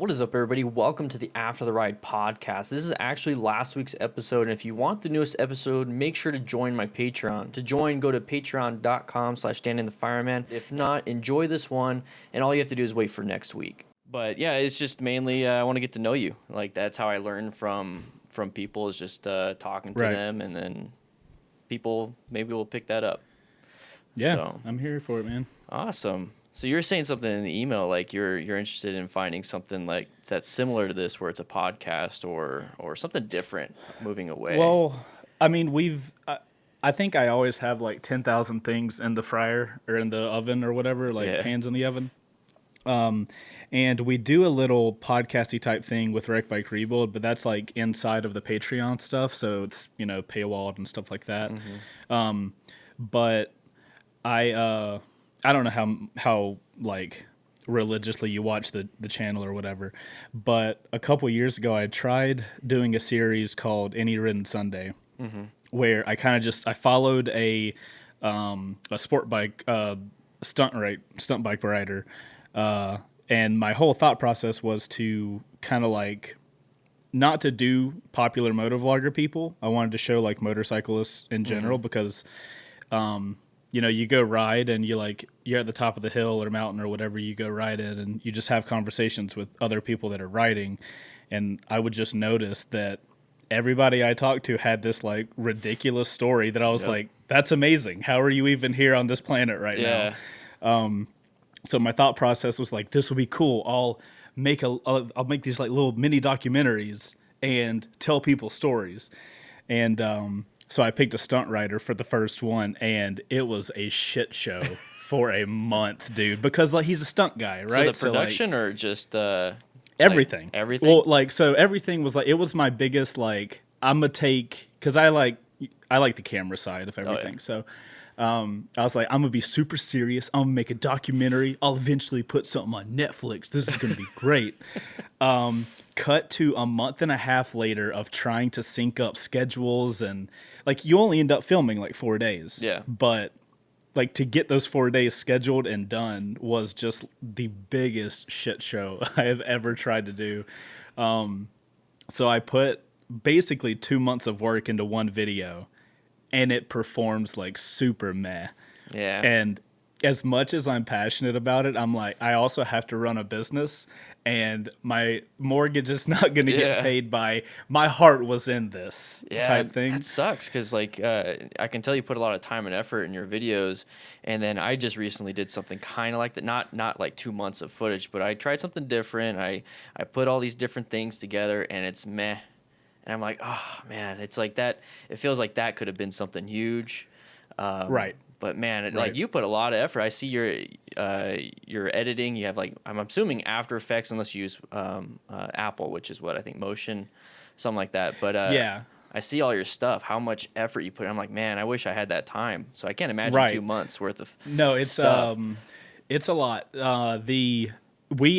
What is up, everybody? Welcome to the After the Ride podcast. This is actually last week's episode, and if you want the newest episode, make sure to join my Patreon. To join, go to patreon.com/DanDanTheFireman. If not, enjoy this one, and all you have to do is wait for next week. But yeah, it's just mainly I want to get to know you. Like, that's how I learn from people, is just talking to them, and then people maybe will pick that up. Yeah, so, I'm here for it, man. Awesome. So you're saying something in the email, like you're interested in finding something like that's similar to this, where it's a podcast or something different, moving away. Well, I mean, I think I always have like 10,000 things in the fryer or in the oven or whatever, like pans in the oven. And we do a little podcasty type thing with Wreck Bike Rebuild, but that's like inside of the Patreon stuff, so it's paywalled and stuff like that. Mm-hmm. But I don't know how like religiously you watch the channel or whatever, but a couple years ago I tried doing a series called Any Ridden Sunday, where I kind of I followed a sport bike stunt bike rider, and my whole thought process was to kind of like not to do popular motovlogger people. I wanted to show like motorcyclists in general because you go ride and you're at the top of the hill or mountain or whatever you go ride in, and you just have conversations with other people that are riding. And I would just notice that everybody I talked to had this like ridiculous story that I was like, that's amazing. How are you even here on this planet right now? So my thought process was like, this will be cool. I'll make these like little mini documentaries and tell people stories. And, so I picked a stunt rider for the first one, and it was a shit show for a month, dude. Because like he's a stunt guy, right? So the production or just everything, like, everything. Well, so everything was like it was my biggest like I'm gonna take because I like the camera side of everything. So I was like, I'm gonna be super serious. I'm gonna make a documentary. I'll eventually put something on Netflix. This is gonna be great. Cut to a month and a half later of trying to sync up schedules, and like you only end up filming like 4 days. Yeah. But like to get those 4 days scheduled and done was just the biggest shit show I have ever tried to do. So I put basically 2 months of work into one video, and it performs like super meh. Yeah. And as much as I'm passionate about it, I'm like, I also have to run a business, and my mortgage is not going to get paid by my heart was in this type thing. That sucks because like I can tell you put a lot of time and effort in your videos, and then I just recently did something kind of like that. Not like 2 months of footage, but I tried something different. I put all these different things together, and it's meh. And I'm like, oh man, it's like that. It feels like that could have been something huge. Right. But man, like you put a lot of effort. I see your editing. You have like I'm assuming After Effects, unless you use Apple, which is what I think Motion, something like that. But I see all your stuff. How much effort you put in. I'm like, man, I wish I had that time. So I can't imagine 2 months worth of stuff. It's a lot. We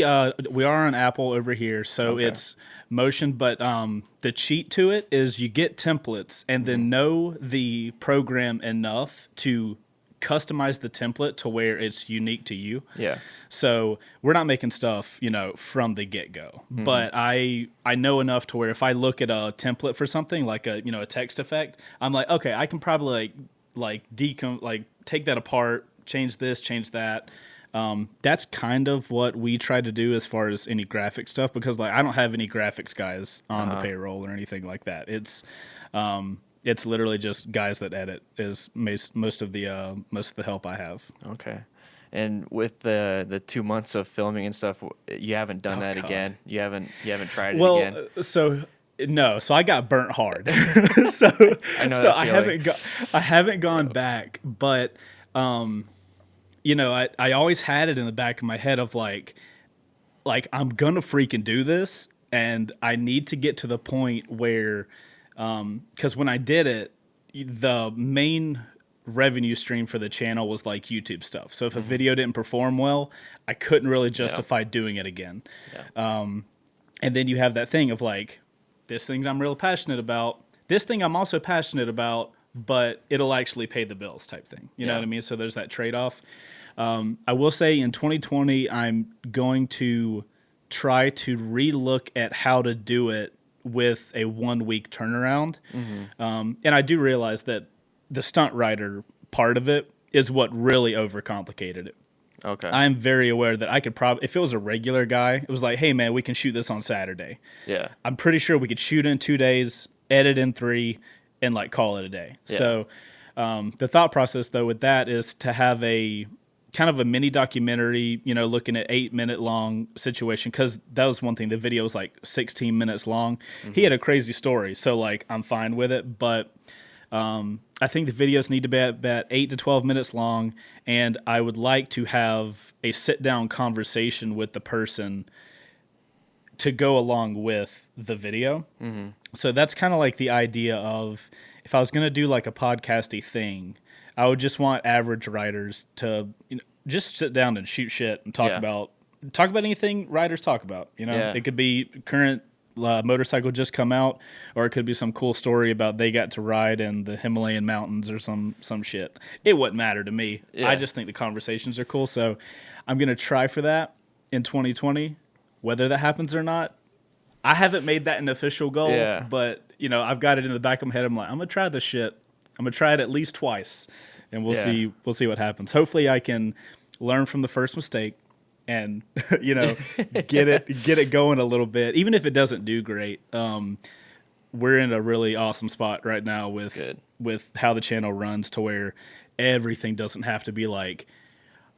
are on Apple over here, so it's Motion, but the cheat to it is you get templates and then know the program enough to customize the template to where it's unique to you. Yeah. So we're not making stuff, from the get-go. But I know enough to where if I look at a template for something like a text effect, I'm like, okay, I can probably take that apart, change this, change that. That's kind of what we try to do as far as any graphic stuff, because like I don't have any graphics guys on the payroll or anything like that. It's literally just guys that edit is most of the help I have. Okay. And with the 2 months of filming and stuff, you haven't done that again. You haven't tried it again. No, so I got burnt hard. so I know that feeling. I haven't gone back, but I always had it in the back of my head of like I'm gonna freaking do this, and I need to get to the point where, because when I did it, the main revenue stream for the channel was like YouTube stuff. So if a video didn't perform well, I couldn't really justify doing it again. Yeah. And then you have that thing of like, this thing I'm real passionate about, this thing I'm also passionate about, but it'll actually pay the bills type thing. You know what I mean? So there's that trade-off. I will say in 2020, I'm going to try to relook at how to do it with a 1 week turnaround. And I do realize that the stunt rider part of it is what really overcomplicated it. Okay. I'm very aware that I could probably, if it was a regular guy, it was like, hey man, we can shoot this on Saturday. Yeah. I'm pretty sure we could shoot in 2 days, edit in 3, and like call it a day. Yeah. So the thought process though with that is to have a kind of a mini documentary, you know, looking at 8-minute long situation. Cause that was one thing. The video was like 16 minutes long. He had a crazy story. So like, I'm fine with it, but I think the videos need to be about 8 to 12 minutes long, and I would like to have a sit-down conversation with the person to go along with the video. So that's kind of like the idea of, if I was going to do like a podcasty thing, I would just want average writers to, you know, just sit down and shoot shit and talk about anything writers talk about. You know, it could be current motorcycle just come out, or it could be some cool story about they got to ride in the Himalayan mountains or some shit. It wouldn't matter to me. I just think the conversations are cool, so I'm gonna try for that in 2020. Whether that happens or not, I haven't made that an official goal, but you know, I've got it in the back of my head. I'm like, I'm gonna try this shit. I'm gonna try it at least twice, and we'll see what happens. Hopefully I can learn from the first mistake and you know, get it going a little bit, even if it doesn't do great. We're in a really awesome spot right now with how the channel runs, to where everything doesn't have to be like,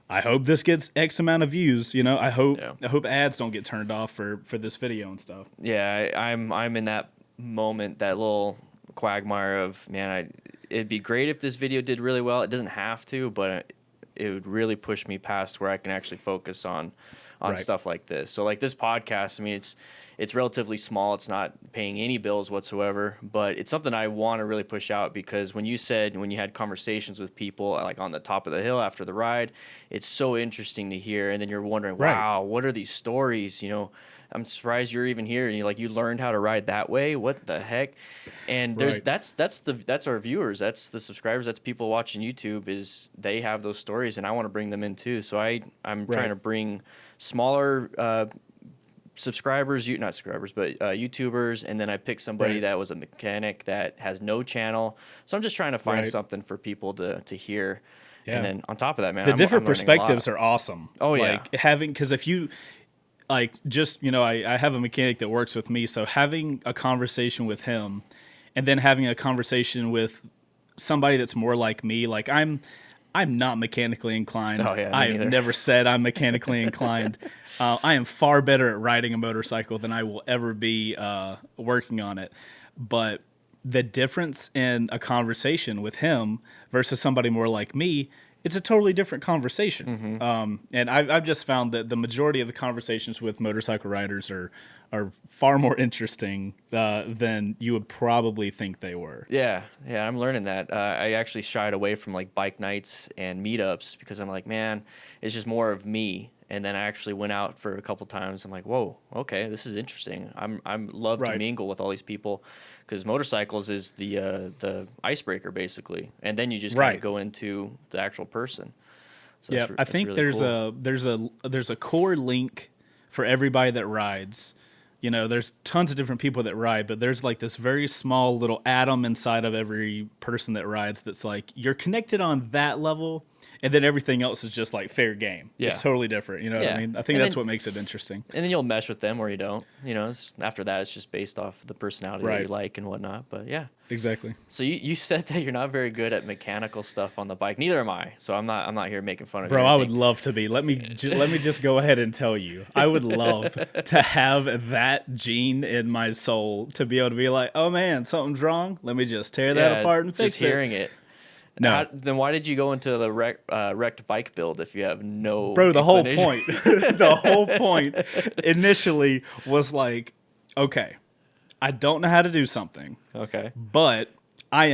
I hope this gets X amount of views. You know, I hope ads don't get turned off for this video and stuff. Yeah, I'm in that moment, that little quagmire of, man, it'd be great if this video did really well. It doesn't have to, but it would really push me past where I can actually focus on stuff like this. So like this podcast, I mean, it's relatively small. It's not paying any bills whatsoever, but it's something I want to really push out, because when you had conversations with people like on the top of the hill after the ride, it's so interesting to hear. And then you're wondering, wow, what are these stories? You know, I'm surprised you're even here, and you learned how to ride that way. What the heck? And that's our viewers, that's the subscribers, that's people watching YouTube, is they have those stories, and I want to bring them in too. So I'm trying to bring smaller subscribers, not subscribers, but YouTubers, and then I picked somebody that was a mechanic that has no channel. So I'm just trying to find something for people to hear. Yeah. And then on top of that, man, the different perspectives are awesome. Oh yeah, like because if you like, just, you know, I have a mechanic that works with me, so having a conversation with him and then having a conversation with somebody that's more like me, like I'm not mechanically inclined. Oh, yeah, I have never said I'm mechanically inclined. I am far better at riding a motorcycle than I will ever be working on it. But the difference in a conversation with him versus somebody more like me, it's a totally different conversation. And I've just found that the majority of the conversations with motorcycle riders are far more interesting than you would probably think they were. Yeah, I'm learning that. I actually shied away from like bike nights and meetups because I'm like, man, it's just more of me. And then I actually went out for a couple times. I'm like, whoa, okay, this is interesting. I'm love to mingle with all these people, because motorcycles is the icebreaker basically, and then you just kind of go into the actual person. So yeah, I think really there's a core link for everybody that rides. You know, there's tons of different people that ride, but there's like this very small little atom inside of every person that rides that's like, you're connected on that level, and then everything else is just like fair game. Yeah. It's totally different. You know what I mean? I think that's what makes it interesting. And then you'll mesh with them or you don't. You know, after that, it's just based off the personality that you like and whatnot. But yeah. Exactly. So you said that you're not very good at mechanical stuff on the bike. Neither am I. So I'm not here making fun of you. Bro, I would love to be. Let me just go ahead and tell you. I would love to have that gene in my soul to be able to be like, oh man, something's wrong. Let me just tear that apart and fix it. Just hearing it. No. Then why did you go into the wrecked bike build if you have no? Bro, the whole point, the whole point initially was like, okay, I don't know how to do something. Okay. But I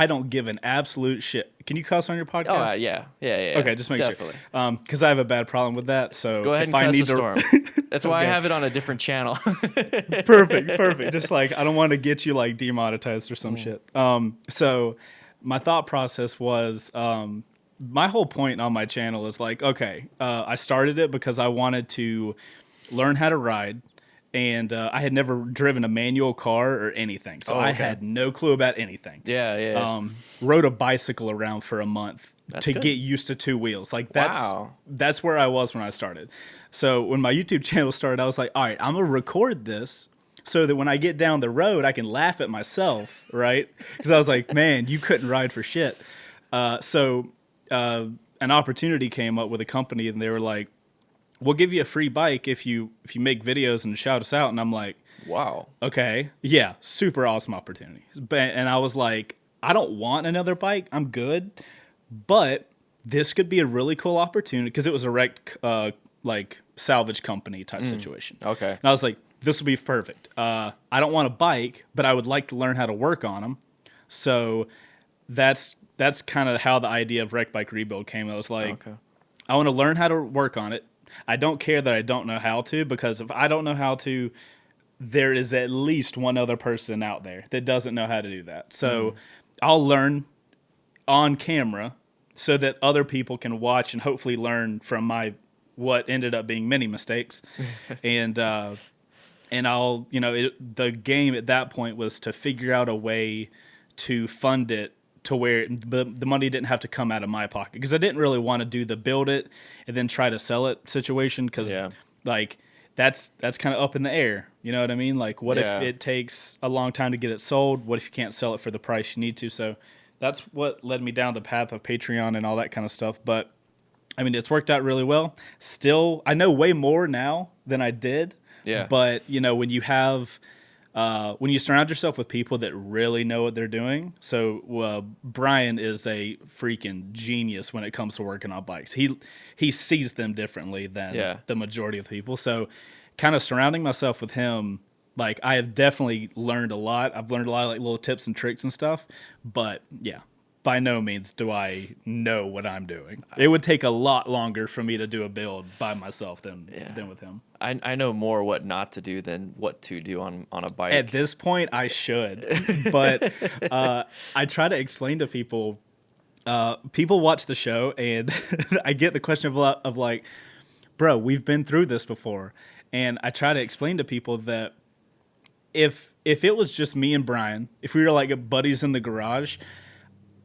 don't give an absolute shit. Can you cuss on your podcast? Oh, yeah. Okay, just make sure. Because I have a bad problem with that. So go ahead and cuss the storm. That's why I have it on a different channel. Perfect. Just like, I don't want to get you like demonetized or some shit. So my thought process was, my whole point on my channel is like, okay, I started it because I wanted to learn how to ride. And I had never driven a manual car or anything, so I had no clue about anything. Yeah. Rode a bicycle around for a month to good. get used to two wheels. Like that's where I was when I started. So when my YouTube channel started, I was like, all right, I'm gonna record this so that when I get down the road, I can laugh at myself, right? Because I was like, man, you couldn't ride for shit. So an opportunity came up with a company, and they were like, we'll give you a free bike if you make videos and shout us out. And I'm like, wow. Okay. Yeah. Super awesome opportunity. And I was like, I don't want another bike. I'm good. But this could be a really cool opportunity because it was a wrecked, like salvage company type situation. Okay. And I was like, this will be perfect. I don't want a bike, but I would like to learn how to work on them. So that's kind of how the idea of Wreck Bike Rebuild came. I was like, I want to learn how to work on it. I don't care that I don't know how to, because if I don't know how to, there is at least one other person out there that doesn't know how to do that. So I'll learn on camera so that other people can watch and hopefully learn from what ended up being many mistakes. and I'll, the game at that point was to figure out a way to fund it to where the money didn't have to come out of my pocket, because I didn't really want to do the build it and then try to sell it situation, because like that's kind of up in the air. You know what I mean? Like, what if it takes a long time to get it sold? What if you can't sell it for the price you need to? So that's what led me down the path of Patreon and all that kind of stuff. But I mean, it's worked out really well. Still, I know way more now than I did. Yeah. But when you have when you surround yourself with people that really know what they're doing. So Brian is a freaking genius when it comes to working on bikes. He sees them differently than the majority of people. So kind of surrounding myself with him, like, I have definitely learned a lot. I've learned a lot of like little tips and tricks and stuff. But yeah, by no means do I know what I'm doing. It would take a lot longer for me to do a build by myself than with him. I know more what not to do than what to do on a bike. At this point, I should. But I try to explain to people, people watch the show, and I get the question of like, bro, we've been through this before. And I try to explain to people that if it was just me and Brian, if we were like buddies in the garage,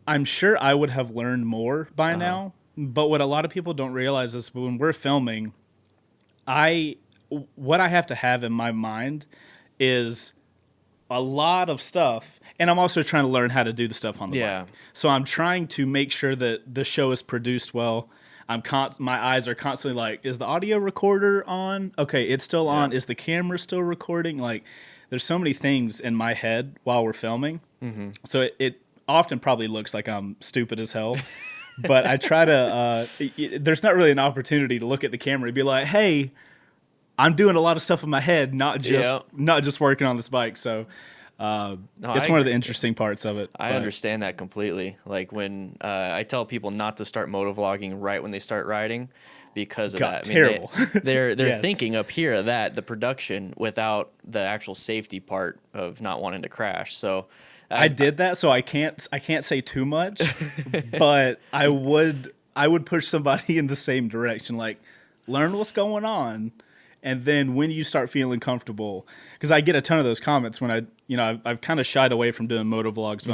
I'm sure I would have learned more by now. But what a lot of people don't realize is when we're filming, what I have to have in my mind is a lot of stuff, and I'm also trying to learn how to do the stuff on the bike. So I'm trying to make sure that the show is produced well. My eyes are constantly like, is the audio recorder on? Okay, it's still on. Is the camera still recording? Like, there's so many things in my head while we're filming. So it often probably looks like I'm stupid as hell. But I try to, there's not really an opportunity to look at the camera and be like, hey, I'm doing a lot of stuff in my head, not just working on this bike. So it's one of the interesting parts of it. I understand that completely. Like when I tell people not to start motovlogging right when they start riding because of that. Terrible. They're thinking up here that the production without the actual safety part of not wanting to crash. So I did that, so I can't say too much, but I would push somebody in the same direction, like learn what's going on. And then when you start feeling comfortable, because I get a ton of those comments when I've kind of shied away from doing motovlogs, but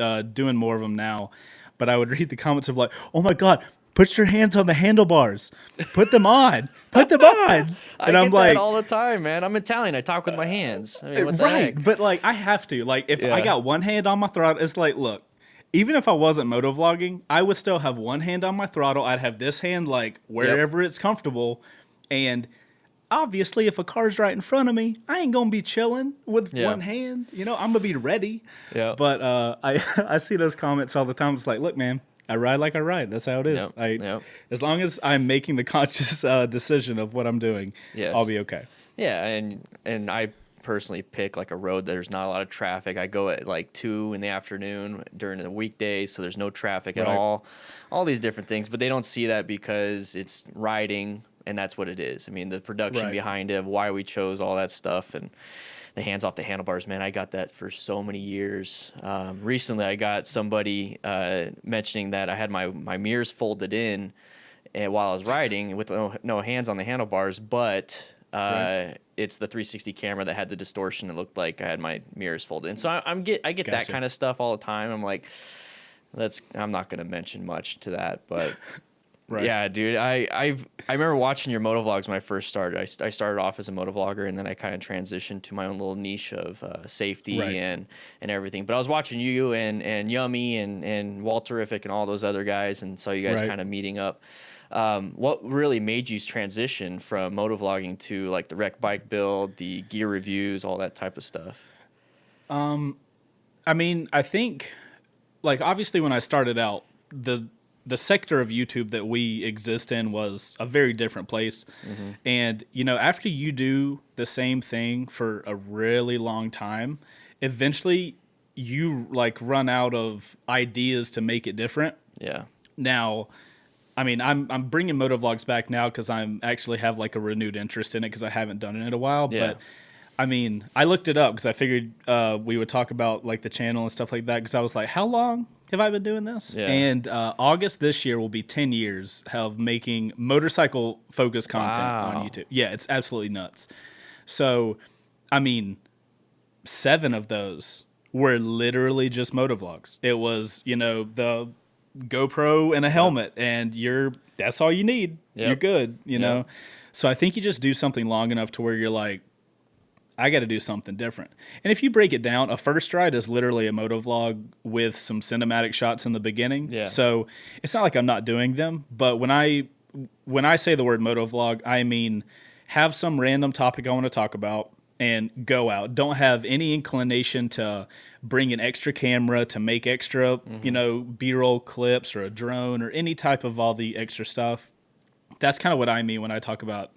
I'm doing more of them now. But I would read the comments of like, oh my God, put your hands on the handlebars, put them on, put them on. And I'm like, that all the time, man. I'm Italian. I talk with my hands. I mean, what the heck? But like, I have to. Like, if I got one hand on my throttle, it's like, look, even if I wasn't motovlogging, I would still have one hand on my throttle. I'd have this hand like wherever it's comfortable, and obviously, if a car's right in front of me, I ain't gonna be chilling with one hand. I'm gonna be ready. Yeah. But I see those comments all the time. It's like, look, man, I ride like I ride. That's how it is. As long as I'm making the conscious decision of what I'm doing, I'll be okay. Yeah, and I personally pick like a road that there's not a lot of traffic. I go at like 2 in the afternoon during the weekdays, so there's no traffic at all. All these different things, but they don't see that because it's riding. And that's what it is. I mean, the production behind it, why we chose all that stuff, and the hands off the handlebars, man, I got that for so many years. Recently, I got somebody mentioning that I had my mirrors folded in while I was riding with no hands on the handlebars, but it's the 360 camera that had the distortion. It looked like I had my mirrors folded in. So I get Gotcha. that kind of stuff all the time. I'm like, I'm not going to mention much to that, but right. yeah, dude, I remember watching your motovlogs when I first started. I started off as a motovlogger, and then I kind of transitioned to my own little niche of safety right. and everything. But I was watching you and Yummy and Walterific and all those other guys, and saw you guys kind of meeting up. What really made you transition from motovlogging to like the wreck bike build, the gear reviews, all that type of stuff? I mean, I think, like, obviously when I started out, the sector of YouTube that we exist in was a very different place. Mm-hmm. And, you know, after you do the same thing for a really long time, eventually you like run out of ideas to make it different. Yeah. Now, I mean, I'm bringing motovlogs back now because I'm actually have like a renewed interest in it because I haven't done it in a while. Yeah. But I mean, I looked it up because I figured we would talk about like the channel and stuff like that because I was like, how long have I been doing this? Yeah. And August this year will be 10 years of making motorcycle focused content on YouTube. Yeah, it's absolutely nuts. So, I mean, 7 of those were literally just motovlogs. It was, you know, the GoPro and a helmet, and that's all you need. Yep. You're good, you know? So I think you just do something long enough to where you're like, I got to do something different. And if you break it down, a first ride is literally a motovlog with some cinematic shots in the beginning. Yeah. So it's not like I'm not doing them, but when I say the word motovlog, I mean have some random topic I want to talk about and go out. Don't have any inclination to bring an extra camera to make extra, you know, B-roll clips or a drone or any type of all the extra stuff. That's kind of what I mean when I talk about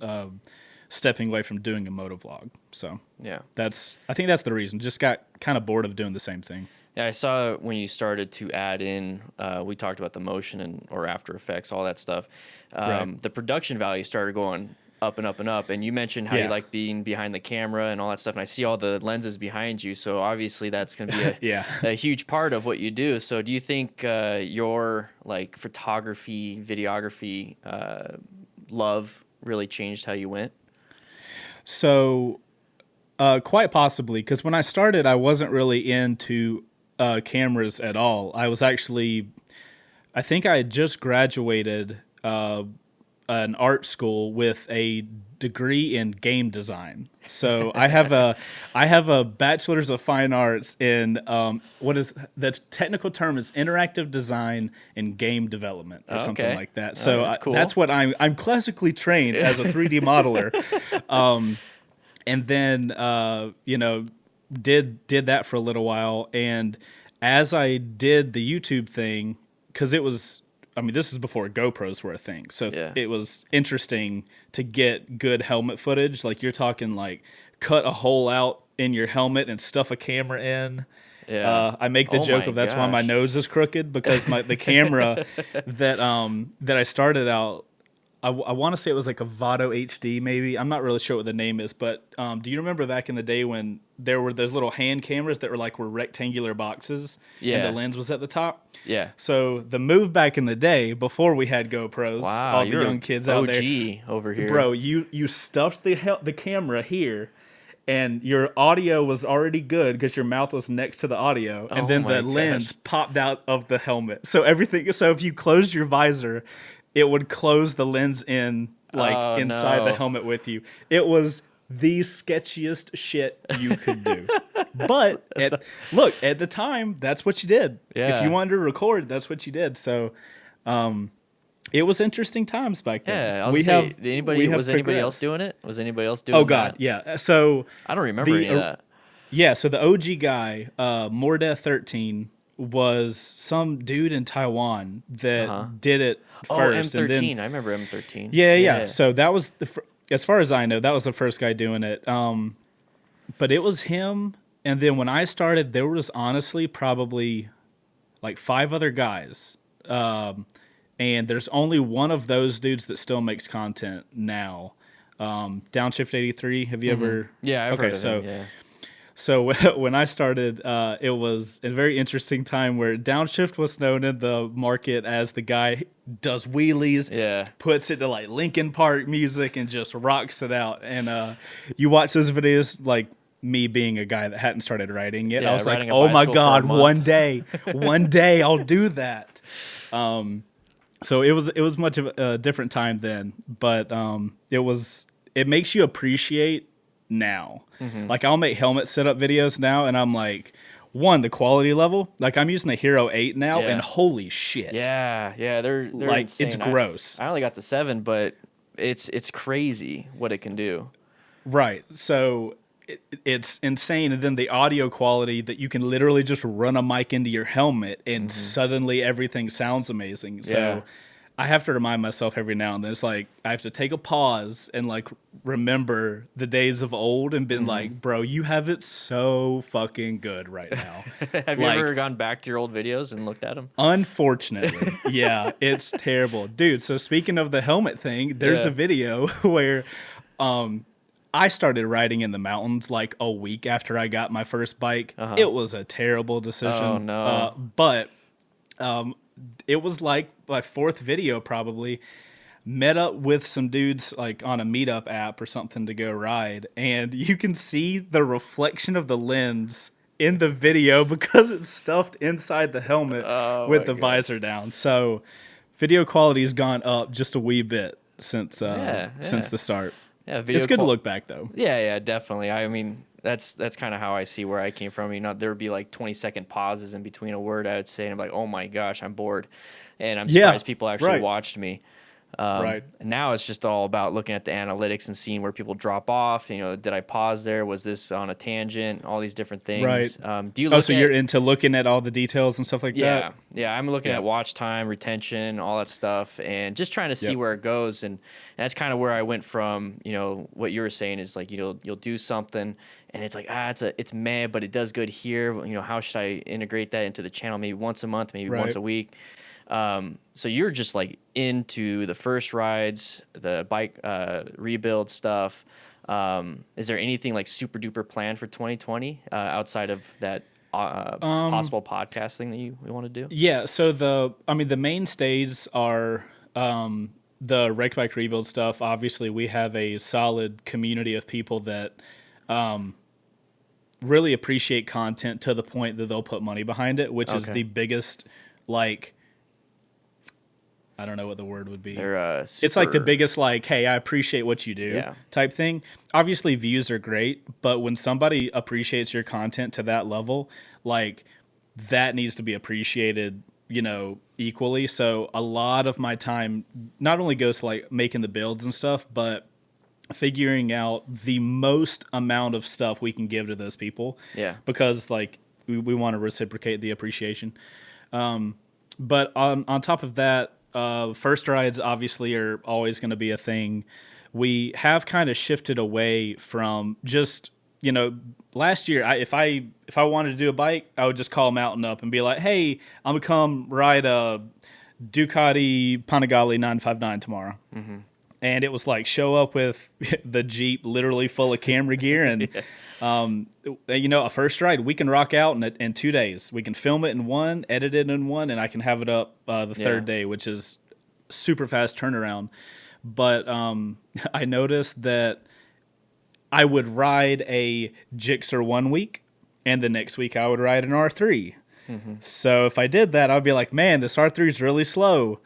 stepping away from doing a motovlog. So yeah, I think that's the reason. Just got kind of bored of doing the same thing. Yeah, I saw when you started to add in, we talked about the motion or After Effects, all that stuff. The production value started going up and up and up. And you mentioned how you like being behind the camera and all that stuff. And I see all the lenses behind you. So obviously that's going to be a huge part of what you do. So do you think your like photography, videography love really changed how you went? So quite possibly, because when I started, I wasn't really into cameras at all. I was actually, I think I had just graduated an art school with a degree in game design. So I have a bachelor's of fine arts in the technical term is interactive design and game development or something like that. So that's cool. That's what I'm classically trained as a 3D modeler. And then you know, did that for a little while, and as I did the YouTube thing, because it was, I mean, this is before GoPros were a thing, so it was interesting to get good helmet footage. Like you're talking like cut a hole out in your helmet and stuff a camera in. Yeah. I make the joke of that's why my nose is crooked, because the camera that I started out, I want to say it was like a Vado HD maybe. I'm not really sure what the name is, but do you remember back in the day when there were those little hand cameras that were rectangular boxes and the lens was at the top? Yeah. So the move back in the day before we had GoPros, all the young kids out there. OG over here. Bro, you stuffed the camera here, and your audio was already good because your mouth was next to the audio, and then the lens popped out of the helmet. So if you closed your visor, it would close the lens in inside the helmet with you. It was the sketchiest shit you could do. But at the time, that's what you did. Yeah. If you wanted to record, that's what you did. So it was interesting times back then. Yeah, was anybody else doing it? Was anybody else doing it? Oh God, yeah. So I don't remember any of that. Yeah, so the OG guy, Mordeath13, was some dude in Taiwan that did it first. M13. And then, I remember M13. Yeah. So that was, as far as I know, that was the first guy doing it. But it was him. And then when I started, there was honestly probably like 5 other guys. And there's only one of those dudes that still makes content now. Downshift 83. Have you ever? Yeah, I've heard of him, yeah. So when I started, it was a very interesting time where Downshift was known in the market as the guy does wheelies, puts it to like Linkin Park music and just rocks it out. And you watch those videos, like me being a guy that hadn't started riding yet. I was like, oh my God, one day I'll do that. So it was much of a different time then, but it makes you appreciate now. Like I'll make helmet setup videos now, and I'm like, one, the quality level. Like I'm using a Hero 8 now, and holy shit. Yeah, they're like insane. It's gross. I only got the 7, but it's crazy what it can do. Right. So it's insane, and then the audio quality that you can literally just run a mic into your helmet, and suddenly everything sounds amazing. So I have to remind myself every now and then. It's like I have to take a pause and like remember the days of old and been like, bro, you have it so fucking good right now. Have you ever gone back to your old videos and looked at them? Unfortunately, yeah, it's terrible, dude. So speaking of the helmet thing, there's a video where I started riding in the mountains like a week after I got my first bike. It was a terrible decision. Oh no! But it was like my 4th video probably. Met up with some dudes like on a meetup app or something to go ride, and you can see the reflection of the lens in the video because it's stuffed inside the helmet with the visor down. So video quality's gone up just a wee bit since the start. Yeah, it's good to look back though. Yeah, definitely. I mean, that's kind of how I see where I came from. You know, there would be like 20-second pauses in between a word I would say, and I'm like, oh my gosh, I'm bored, and I'm surprised people actually watched me. Now it's just all about looking at the analytics and seeing where people drop off. You know, did I pause there? Was this on a tangent? All these different things. Right. Do you look so you're into looking at all the details and stuff like that? Yeah. I'm looking at watch time, retention, all that stuff, and just trying to see where it goes. And that's kind of where I went from. You know, what you were saying is like you'll do something, and it's like it's meh, but it does good here. You know, how should I integrate that into the channel? Maybe once a month, maybe once a week. So you're just like into the first rides, the bike rebuild stuff. Is there anything like super duper planned for 2020 outside of that possible podcast thing that you want to do? Yeah. So the mainstays are the wrecked bike rebuild stuff. Obviously, we have a solid community of people that really appreciate content to the point that they'll put money behind it, which is the biggest like. I don't know what the word would be. It's like the biggest, like, hey, I appreciate what you do type thing. Obviously, views are great, but when somebody appreciates your content to that level, like, that needs to be appreciated, you know, equally. So a lot of my time not only goes to, like, making the builds and stuff, but figuring out the most amount of stuff we can give to those people. Yeah. Because, like, we want to reciprocate the appreciation. But on top of that, first rides obviously are always going to be a thing. We have kind of shifted away from just, you know, last year, if I wanted to do a bike, I would just call Mountain up and be like, hey, I'm going to come ride a Ducati Panigale 959 tomorrow. Mm-hmm. And it was like show up with the Jeep literally full of camera gear and, you know, a first ride, we can rock out in 2 days. We can film it in one, edit it in one, and I can have it up the third day, which is super fast turnaround. But I noticed that I would ride a Gixxer 1 week, and the next week I would ride an R3. Mm-hmm. So if I did that, I'd be like, man, this R3 is really slow.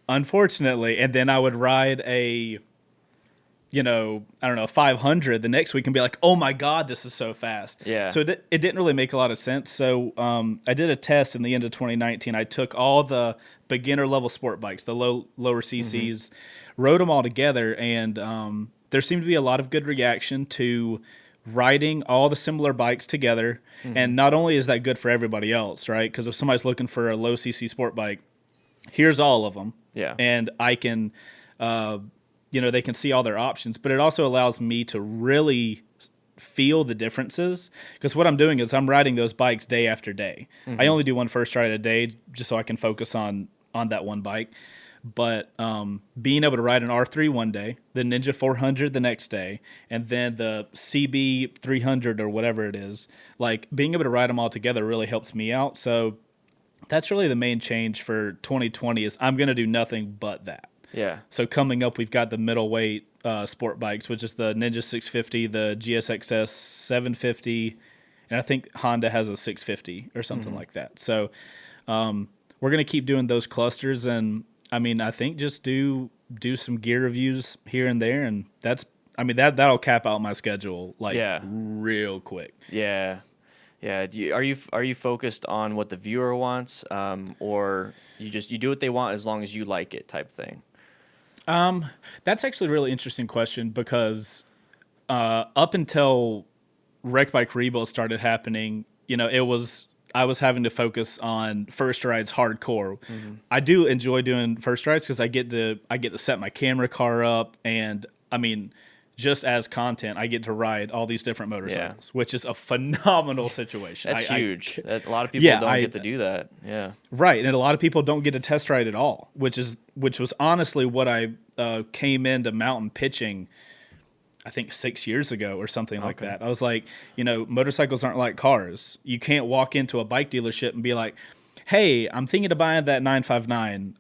Unfortunately, and then I would ride a, you know, I don't know, 500 the next week and be like, oh my God, this is so fast. Yeah. So it didn't really make a lot of sense. So I did a test in the end of 2019. I took all the beginner level sport bikes, the lower CCs, rode them all together, and there seemed to be a lot of good reaction to riding all the similar bikes together. Mm-hmm. And not only is that good for everybody else, right? Because if somebody's looking for a low CC sport bike, here's all of them. Yeah. And I can, you know, they can see all their options, but it also allows me to really feel the differences. Because what I'm doing is I'm riding those bikes day after day. Mm-hmm. I only do one first ride a day just so I can focus on that one bike. But being able to ride an R3 one day, the Ninja 400 the next day, and then the CB 300 or whatever it is, like being able to ride them all together really helps me out. So that's really the main change for 2020 is I'm going to do nothing but that. Yeah. So coming up, we've got the middleweight sport bikes, which is the Ninja 650, the GSXS 750, and I think Honda has a 650 or something like that. So we're going to keep doing those clusters, and I mean, I think just do some gear reviews here and there, and that'll cap out my schedule real quick. Yeah. Yeah. Are you focused on what the viewer wants, or you do what they want as long as you like it type thing? That's actually a really interesting question because up until Wreck Bike Rebuild started happening, I was having to focus on first rides hardcore. I do enjoy doing first rides because I get to set my camera car up, and I mean, just as content, I get to ride all these different motorcycles, which is a phenomenal situation. That's huge. A lot of people don't get to do that. Yeah. Right, and a lot of people don't get to test ride at all, which was honestly what I came into mountain pitching, I think 6 years ago or something like that. I was like, motorcycles aren't like cars. You can't walk into a bike dealership and be like, hey, I'm thinking of buying that 959.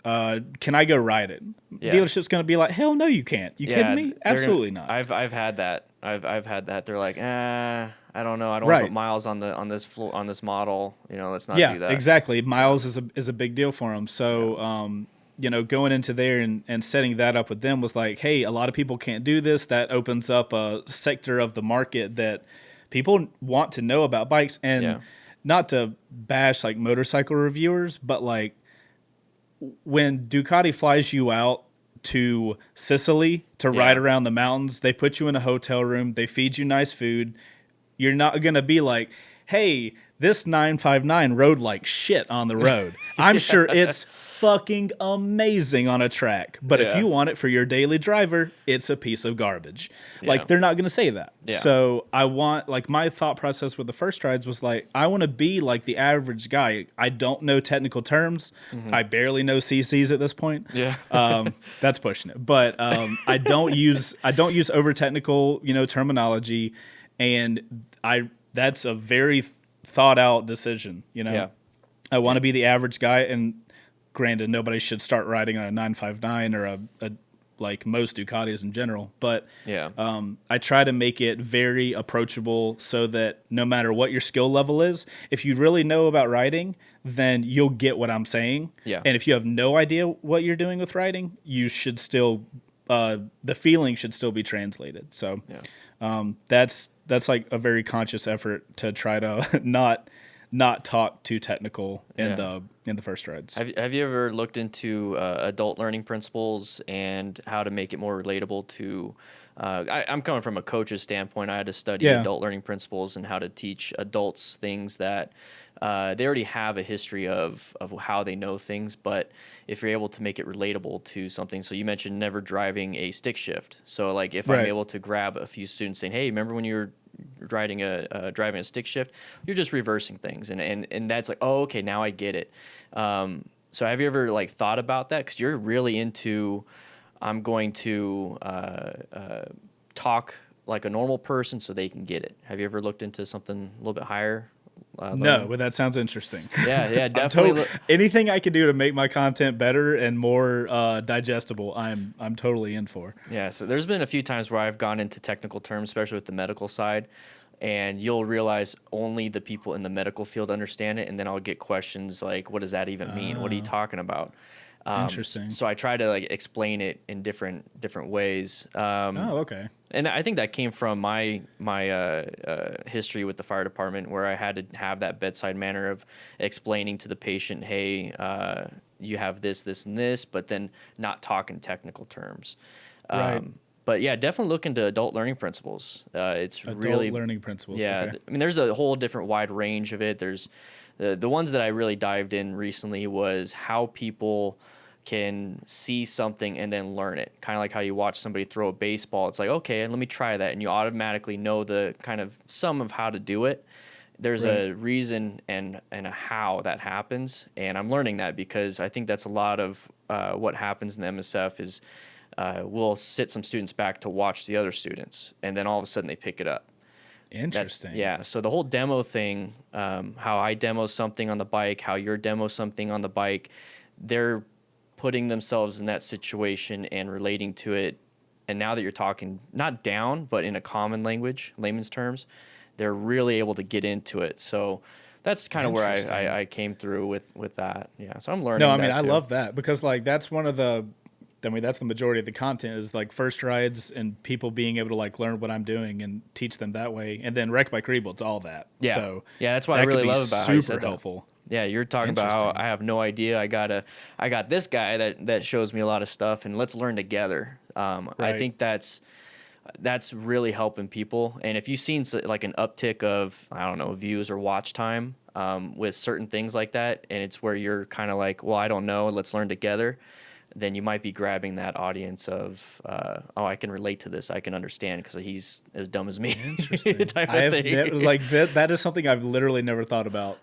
Can I go ride it? Yeah. Dealership's going to be like, hell no, you can't. You kidding me? Absolutely not. I've had that. I've had that. They're like, I don't know. I don't want to put miles on this model. Let's not do that. Yeah, exactly. Miles is a big deal for them. So, going into there and setting that up with them was like, hey, a lot of people can't do this. That opens up a sector of the market that people want to know about bikes. And not to bash like motorcycle reviewers, but like when Ducati flies you out to Sicily to ride around the mountains, they put you in a hotel room, they feed you nice food. You're not going to be like, hey, this 959 rode like shit on the road. I'm sure it's fucking amazing on a track, but if you want it for your daily driver, it's a piece of garbage. Like, they're not going to say that. So I want, like, my thought process with the first rides was like, I want to be like the average guy. I don't know technical terms. I barely know CCs at this point. That's pushing it, but I don't use over technical terminology, and that's a very thought out decision. I want to be the average guy, and granted, nobody should start riding on a 959 or a like most Ducatis in general. But I try to make it very approachable so that no matter what your skill level is, if you really know about riding, then you'll get what I'm saying. And if you have no idea what you're doing with riding, you should still the feeling should still be translated. So that's like a very conscious effort to try to not talk too technical in the first rides. Have you ever looked into adult learning principles and how to make it more relatable to? I'm coming from a coach's standpoint. I had to study adult learning principles and how to teach adults things that they already have a history of how they know things. But if you're able to make it relatable to something, so you mentioned never driving a stick shift. So like if I'm able to grab a few students saying, hey, remember when you were driving a stick shift, you're just reversing things, and that's like, oh, okay, now I get it. So have you ever like thought about that? Because you're really into, I'm going to talk like a normal person so they can get it. Have you ever looked into something a little bit higher? No, but that sounds interesting. Yeah, definitely. Anything I can do to make my content better and more digestible, I'm totally in for. Yeah, so there's been a few times where I've gone into technical terms, especially with the medical side, and you'll realize only the people in the medical field understand it, and then I'll get questions like, what does that even mean? What are you talking about? Interesting. So I try to like explain it in different ways. Okay. And I think that came from my history with the fire department, where I had to have that bedside manner of explaining to the patient, hey, you have this, and this, but then not talking technical terms. Right. But yeah, definitely look into adult learning principles. It's really learning principles. Yeah, okay. I mean, there's a whole different wide range of it. There's the ones that I really dived in recently was how people can see something and then learn it. Kind of like how you watch somebody throw a baseball. It's like, okay, let me try that. And you automatically know the kind of sum of how to do it. there's a reason and a how that happens, and I'm learning that because I think that's a lot of what happens in the MSF is we'll sit some students back to watch the other students, and then all of a sudden they pick it up. Interesting. So the whole demo thing, how I demo something on the bike, how you're demo something on the bike, they're putting themselves in that situation and relating to it. And now that you're talking not down, but in a common language, layman's terms, they're really able to get into it. So that's kind of where I came through with that. Yeah. So I'm learning. No, I mean, I love that because like that's one of the, I mean, that's the majority of the content is like first rides and people being able to like learn what I'm doing and teach them that way. And then Wreck Bike Rebuild's all that. Yeah. So yeah, that's what I really love about how you said that. Helpful. Yeah, you're talking about how I have no idea. I got this guy that shows me a lot of stuff, and let's learn together. I think that's really helping people. And if you've seen like an uptick of, I don't know, views or watch time with certain things like that, and it's where you're kind of like, well, I don't know, let's learn together, then you might be grabbing that audience of, oh, I can relate to this, I can understand because he's as dumb as me. Interesting. That is something I've literally never thought about.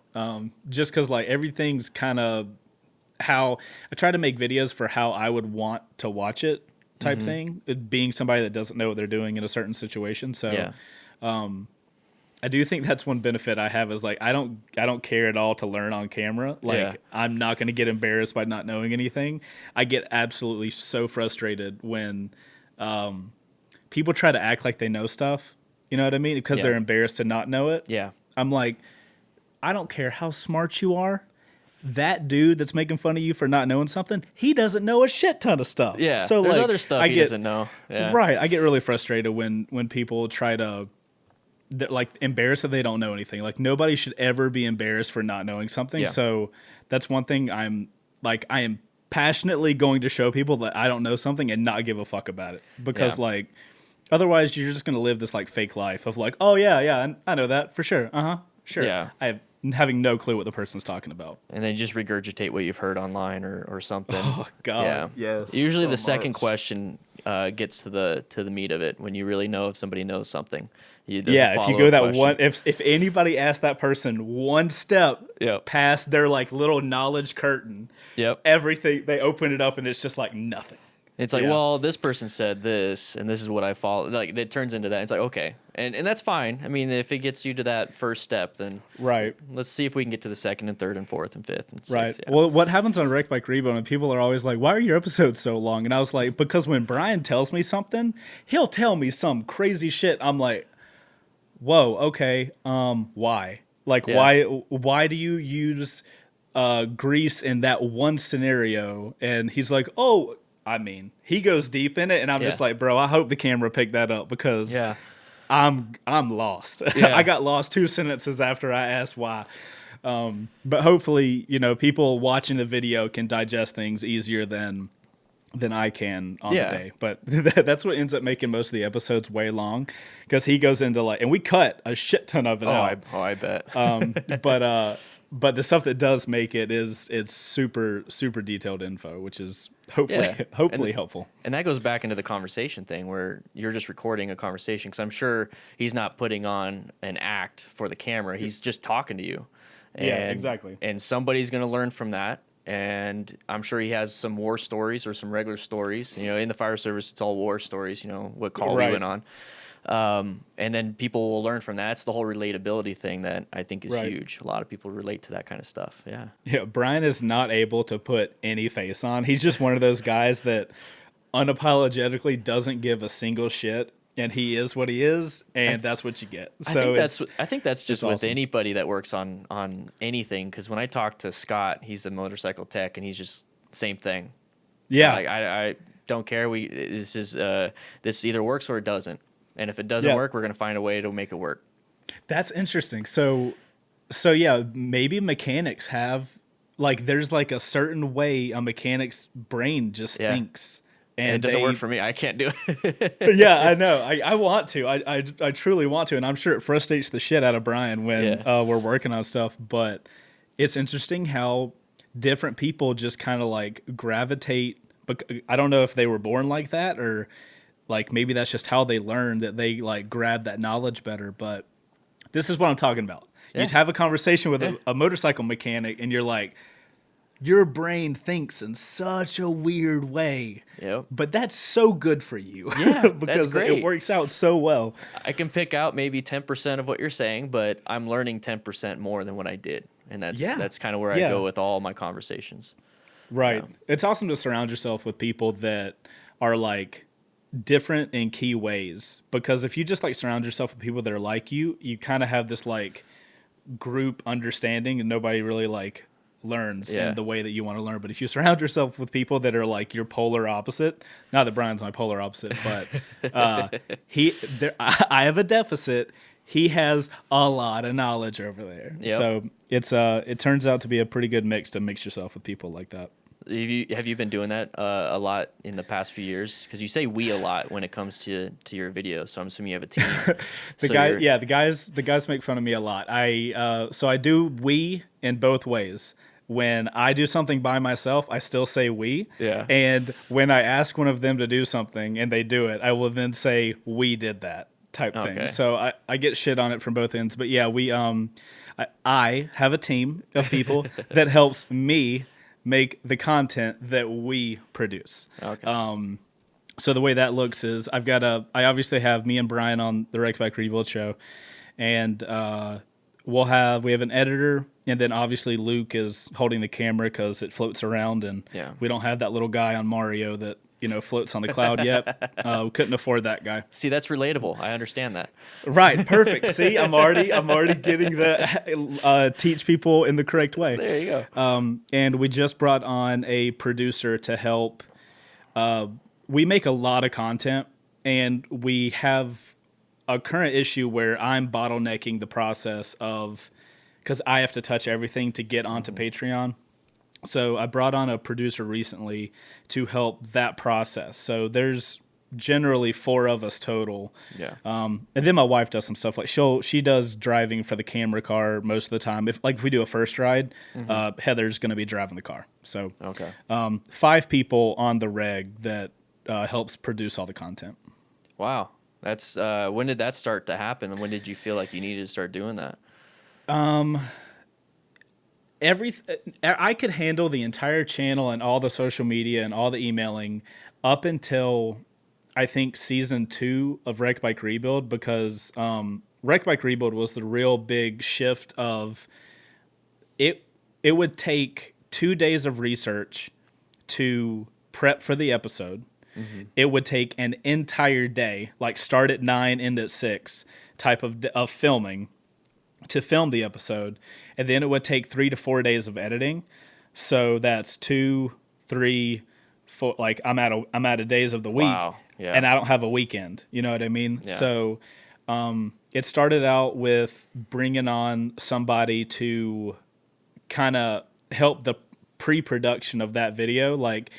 Just because like everything's kind of how I try to make videos for how I would want to watch it type thing, being somebody that doesn't know what they're doing in a certain situation. So I do think that's one benefit I have is like I don't care at all to learn on camera. Like I'm not going to get embarrassed by not knowing anything. I get absolutely so frustrated when people try to act like they know stuff. You know what I mean? Because they're embarrassed to not know it. Yeah. I'm like, I don't care how smart you are. That dude that's making fun of you for not knowing something, he doesn't know a shit ton of stuff. Yeah. So there's like, other stuff he doesn't know. Yeah. Right. I get really frustrated when people try to like embarrassed that they don't know anything. Like nobody should ever be embarrassed for not knowing something. So that's one thing I am passionately going to show people that I don't know something and not give a fuck about it because like otherwise you're just going to live this like fake life of like, oh yeah, I know that for sure. Sure. Yeah. I have having no clue what the person's talking about. And then you just regurgitate what you've heard online or something. Oh God. Yeah. Yes. Usually the second question gets to the meat of it when you really know if somebody knows something. If you go that one, if anybody asks that person one step past their like little knowledge curtain, everything they open it up and it's just like nothing. It's like, well, this person said this, and this is what I follow. Like, it turns into that. It's like, okay, and that's fine. I mean, if it gets you to that first step, then let's see if we can get to the second and third and fourth and fifth and sixth. Well, what happens on Wreck Bike Rebuild, and people are always like, why are your episodes so long? And I was like, because when Brian tells me something, he'll tell me some crazy shit. I'm like, whoa, okay, why? Like, why do you use grease in that one scenario? And he's like, oh, I mean, he goes deep in it, and I'm just like, bro, I hope the camera picked that up because I'm lost. I got lost 2 sentences after I asked why. But hopefully, you know, people watching the video can digest things easier than I can on the day. But that's what ends up making most of the episodes way long because he goes into like, and we cut a shit ton of it out. I bet. But the stuff that does make it's super super detailed info, which is hopefully helpful. And that goes back into the conversation thing where you're just recording a conversation because I'm sure he's not putting on an act for the camera. He's just talking to you. And, exactly. And somebody's going to learn from that. And I'm sure he has some war stories or some regular stories. You know, in the fire service, it's all war stories. You know, what call we went on. And then people will learn from that. It's the whole relatability thing that I think is huge. A lot of people relate to that kind of stuff. Yeah. Brian is not able to put any face on. He's just one of those guys that unapologetically doesn't give a single shit, and he is what he is, and that's what you get. So I think that's just with anybody that works on anything. Because when I talk to Scott, he's a motorcycle tech, and he's just same thing. Yeah. Like I don't care. This either works or it doesn't. And if it doesn't work, we're going to find a way to make it work. That's interesting. So yeah, maybe mechanics have, like, there's like a certain way a mechanic's brain just thinks. And it doesn't work for me. I can't do it. Yeah, I know. I want to. I truly want to. And I'm sure it frustrates the shit out of Brian when we're working on stuff. But it's interesting how different people just kind of like gravitate. But I don't know if they were born like that or like maybe that's just how they learn that they like grab that knowledge better. But This is what I'm talking about. Yeah. You'd have a conversation with a motorcycle mechanic, and you're like, your brain thinks in such a weird way. Yep. But that's so good for you. Yeah, because that's great. It works out so well. I can pick out maybe 10% of what you're saying, but I'm learning 10% more than what I did. And that's kind of where I go with all my conversations. Right. Yeah. It's awesome to surround yourself with people that are like different in key ways, because if you just like surround yourself with people that are like you kind of have this like group understanding, and nobody really like learns in the way that you want to learn. But if you surround yourself with people that are like your polar opposite, not that Brian's my polar opposite, but I have a deficit. He has a lot of knowledge over there. Yep. So it turns out to be a pretty good mix to mix yourself with people like that. Have you been doing that a lot in the past few years? Because you say we a lot when it comes to your videos, so I'm assuming you have a team. The guys make fun of me a lot. So I do we in both ways. When I do something by myself, I still say we. Yeah. And when I ask one of them to do something and they do it, I will then say we did that type thing. So I get shit on it from both ends. But yeah, I have a team of people that helps me make the content that we produce. Okay. So the way that looks is I obviously have me and Brian on the Wreck Bike Rebuild show, and we have an editor, and then obviously Luke is holding the camera because it floats around, and we don't have that little guy on Mario that floats on the cloud yet. We couldn't afford that guy. See, that's relatable. I understand that. Right, perfect. See, I'm already getting the teach people in the correct way. There you go. And we just brought on a producer to help. We make a lot of content, and we have a current issue where I'm bottlenecking the process because I have to touch everything to get onto Patreon. So I brought on a producer recently to help that process. So there's generally 4 of us total. Yeah. And then my wife does some stuff like she does driving for the camera car most of the time. If we do a first ride, Heather's going to be driving the car. So 5 people on the reg that helps produce all the content. Wow. That's when did that start to happen? And when did you feel like you needed to start doing that? I could handle the entire channel and all the social media and all the emailing up until I think season 2 of Wreck Bike Rebuild, because Wreck Bike Rebuild was the real big shift of it. It would take 2 days of research to prep for the episode. Mm-hmm. It would take an entire day, like start at 9, end at 6 type of filming to film the episode, and then it would take 3 to 4 days of editing. So that's 2, 3, 4. Like I'm out of days of the week, and I don't have a weekend. You know what I mean? Yeah. So it started out with bringing on somebody to kind of help the pre-production of that video. Like,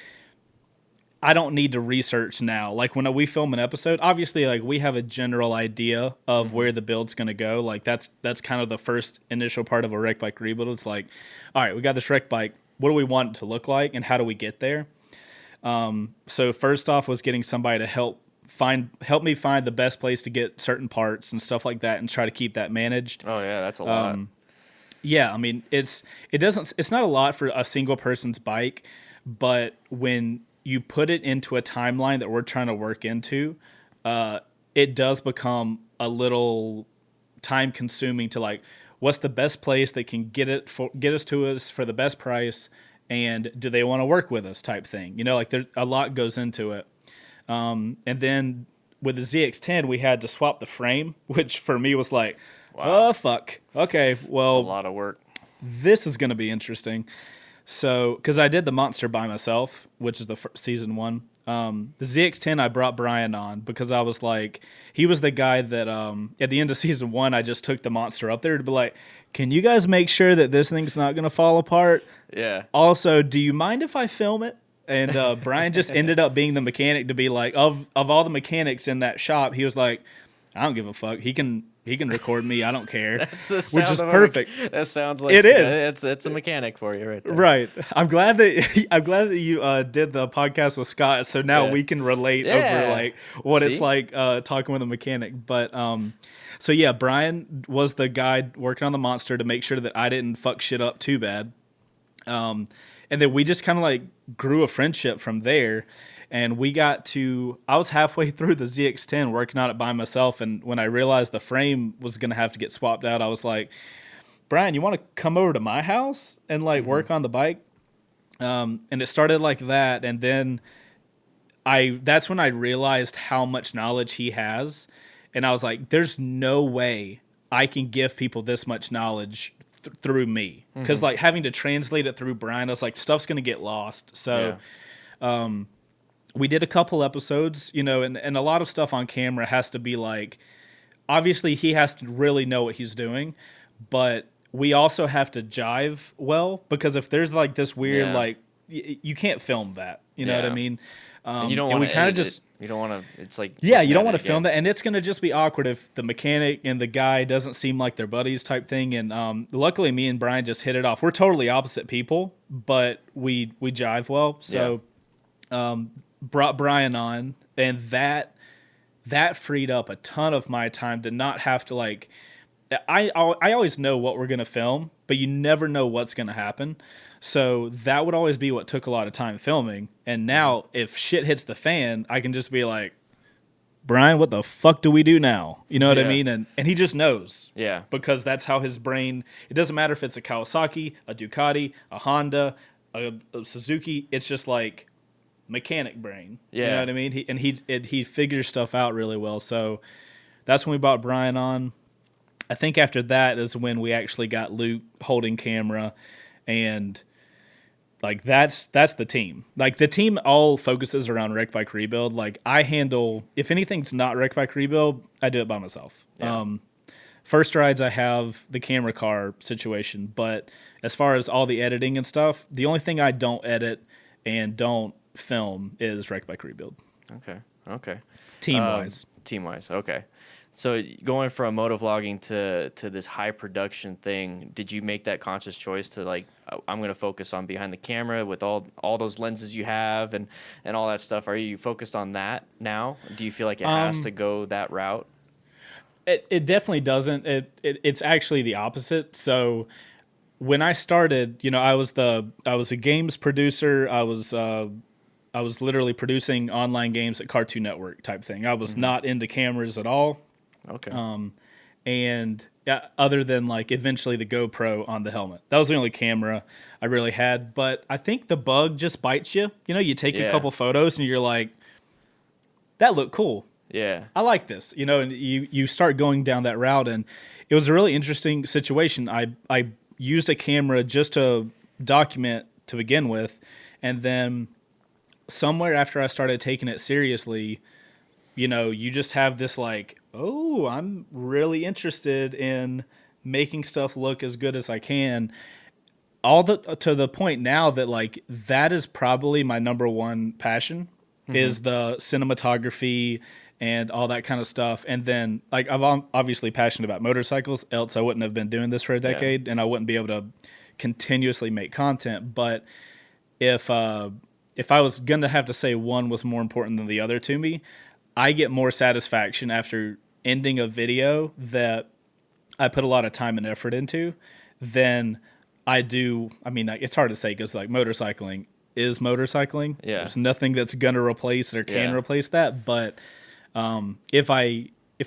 I don't need to research now. Like when we film an episode, obviously like we have a general idea of where the build's going to go. Like that's kind of the first initial part of a wreck bike rebuild. It's like, all right, we got this wreck bike. What do we want it to look like, and how do we get there? So first off was getting somebody to help me find the best place to get certain parts and stuff like that, and try to keep that managed. Oh yeah, that's a lot. Yeah, I mean it's not a lot for a single person's bike, but when you put it into a timeline that we're trying to work into, it does become a little time consuming to like, what's the best place that can get us for the best price, and do they want to work with us type thing. Like there's a lot goes into it. And then with the ZX10, we had to swap the frame, which for me was like, wow. Oh, fuck. Okay, well. That's a lot of work. This is going to be interesting. So, because I did the monster by myself, which is the season 1. The ZX10 I brought Brian on because I was like, he was the guy that at the end of season 1, I just took the monster up there to be like, can you guys make sure that this thing's not going to fall apart? Yeah. Also, do you mind if I film it? And Brian just ended up being the mechanic to be like, of all the mechanics in that shop, he was like, I don't give a fuck. He can he can record me. I don't care. That's the sound which is of perfect. That sounds like it is. It's a mechanic for you right there. Right. I'm glad that you did the podcast with Scott, so now we can relate over like what it's like talking with a mechanic. But so yeah, Brian was the guy working on the monster to make sure that I didn't fuck shit up too bad. And then we just kind of like grew a friendship from there. And I was halfway through the ZX10 working on it by myself. And when I realized the frame was going to have to get swapped out, I was like, Brian, you want to come over to my house and like work on the bike? And it started like that. And then that's when I realized how much knowledge he has. And I was like, there's no way I can give people this much knowledge through me. Because like having to translate it through Brian, I was like, stuff's going to get lost. So, we did a couple episodes, and a lot of stuff on camera has to be like, obviously he has to really know what he's doing, but we also have to jive well, because if there's like this weird, like you can't film that, you know what I mean? And you don't want to edit it. You don't want to, it's like, you don't want to film that. And it's going to just be awkward if the mechanic and the guy doesn't seem like they're buddies type thing. And luckily me and Brian just hit it off. We're totally opposite people, but we jive well. So, brought Brian on, and that freed up a ton of my time to not have to like, I always know what we're going to film, but you never know what's going to happen. So that would always be what took a lot of time filming. And now if shit hits the fan, I can just be like, Brian, what the fuck do we do now? You know what I mean? And he just knows. Yeah. Because that's how his brain, it doesn't matter if it's a Kawasaki, a Ducati, a Honda, a Suzuki. It's just like, mechanic brain. You know what I mean? He figures stuff out really well. So that's when we brought Brian on. I think after that is when we actually got Luke holding camera, and like that's the team. Like the team all focuses around Wreck Bike Rebuild. Like I handle, if anything's not Wreck Bike Rebuild, I do it by myself. First rides I have the camera car situation, but as far as all the editing and stuff, the only thing I don't edit and don't film is Wreck Bike Rebuild. Okay. Team wise. Okay. So going from motovlogging to this high production thing, did you make that conscious choice to like, I'm going to focus on behind the camera with all those lenses you have and all that stuff? Are you focused on that now? Do you feel like it has to go that route? It definitely doesn't. It's actually the opposite. So when I started, I was a games producer. I was literally producing online games at Cartoon Network type thing. I was not into cameras at all. Okay. And other than like eventually the GoPro on the helmet, that was the only camera I really had. But I think the bug just bites you. You take a couple photos and you're like, that looked cool. Yeah. I like this, and you start going down that route. And it was a really interesting situation. I used a camera just to document to begin with. And then somewhere after I started taking it seriously, you just have this like, oh, I'm really interested in making stuff look as good as I can. To the point now that like that is probably my number one passion is the cinematography and all that kind of stuff. And then like I'm obviously passionate about motorcycles, else I wouldn't have been doing this for a decade and I wouldn't be able to continuously make content. But if I was going to have to say one was more important than the other to me, I get more satisfaction after ending a video that I put a lot of time and effort into than I do. I mean, it's hard to say because like motorcycling is motorcycling. Yeah. There's nothing that's going to replace or can replace that. But if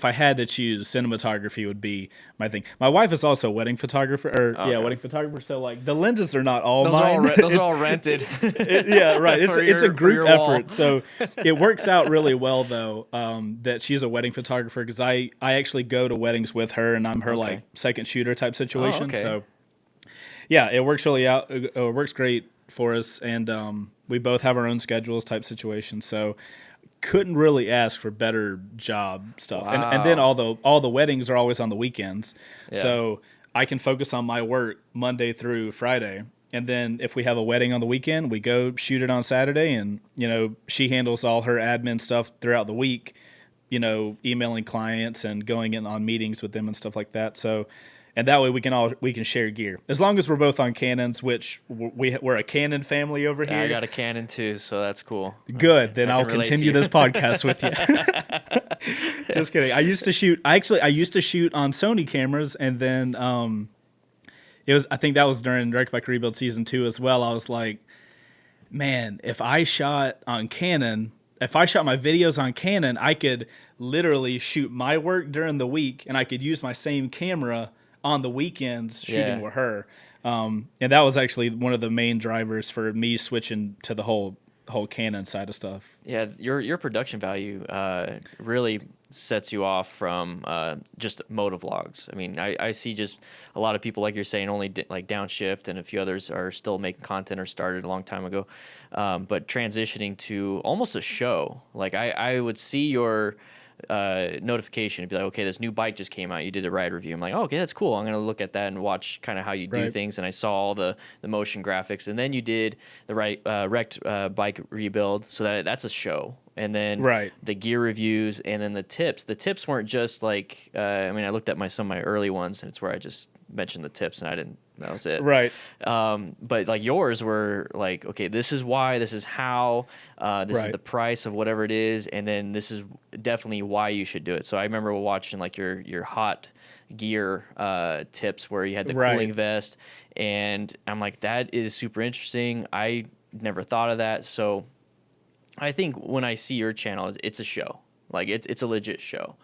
I had to choose, cinematography would be my thing. My wife is also a wedding photographer, wedding photographer. So like the lenses are not all mine. Those are all rented. Right. It's a group effort. So it works out really well though that she's a wedding photographer because I actually go to weddings with her and I'm her like second shooter type situation. So yeah, it works really out. It works great for us, and we both have our own schedules type situation. So couldn't really ask for better job stuff. Wow. And then all the weddings are always on the weekends. Yeah. So I can focus on my work Monday through Friday. And then if we have a wedding on the weekend, we go shoot it on Saturday. And, she handles all her admin stuff throughout the week. emailing clients and going in on meetings with them and stuff like that. So, and that way we can share gear as long as we're both on Canons, which we're a Canon family over here. I got a Canon too, so that's cool. Good, then I'll continue this podcast with you. Just kidding. I used to shoot on Sony cameras, and then I think that was during Direct Bike Rebuild Season 2 as well. I was like, man, if I shot my videos on Canon, I could literally shoot my work during the week, and I could use my same camera on the weekends shooting with her. And that was actually one of the main drivers for me switching to the whole Canon side of stuff. Yeah, your production value really sets you off from just motovlogs. I mean, I see just a lot of people, like you're saying, only like Downshift, and a few others are still making content or started a long time ago. But transitioning to almost a show, like I would see your notification and be like, okay, this new bike just came out, you did a ride review. I'm like, oh, okay, that's cool. I'm gonna look at that and watch kind of how you do things. And I saw all the motion graphics, and then you did the wrecked bike rebuild, so that's a show. And then the gear reviews, and then the tips weren't just like I looked at some of my early ones, and it's where I just mentioned the tips, and that was it. But like yours were like, okay, this is why, this is how, this is the price of whatever it is, and then this is definitely why you should do it. So I remember watching like your hot gear tips where you had the cooling vest, and I'm like, that is super interesting. I never thought of that. So I think when I see your channel, it's a show. Like it's a legit show.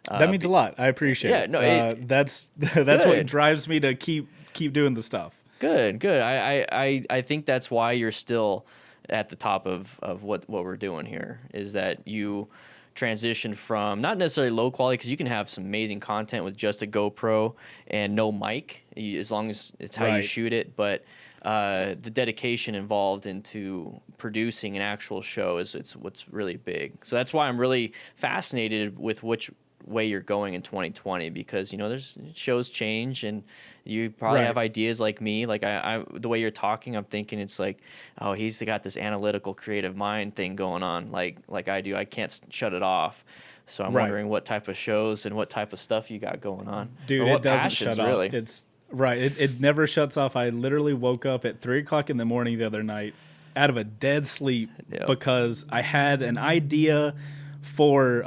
That means a lot. I appreciate it. No, that's what drives me to keep doing the stuff. Good. I think that's why you're still at the top of what we're doing here, is that you transition from not necessarily low quality, because you can have some amazing content with just a GoPro and no mic, as long as it's how you shoot it. But the dedication involved into producing an actual show it's what's really big. So that's why I'm really fascinated with which way you're going in 2020, because there's shows change, and you probably have ideas like me. Like I the way you're talking, I'm thinking it's like, oh, he's got this analytical creative mind thing going on, like I do. I can't shut it off. So I'm wondering what type of shows and what type of stuff you got going on. Dude, it doesn't shut off. It's it never shuts off. I literally woke up at 3:00 in the morning the other night out of a dead sleep because I had an idea for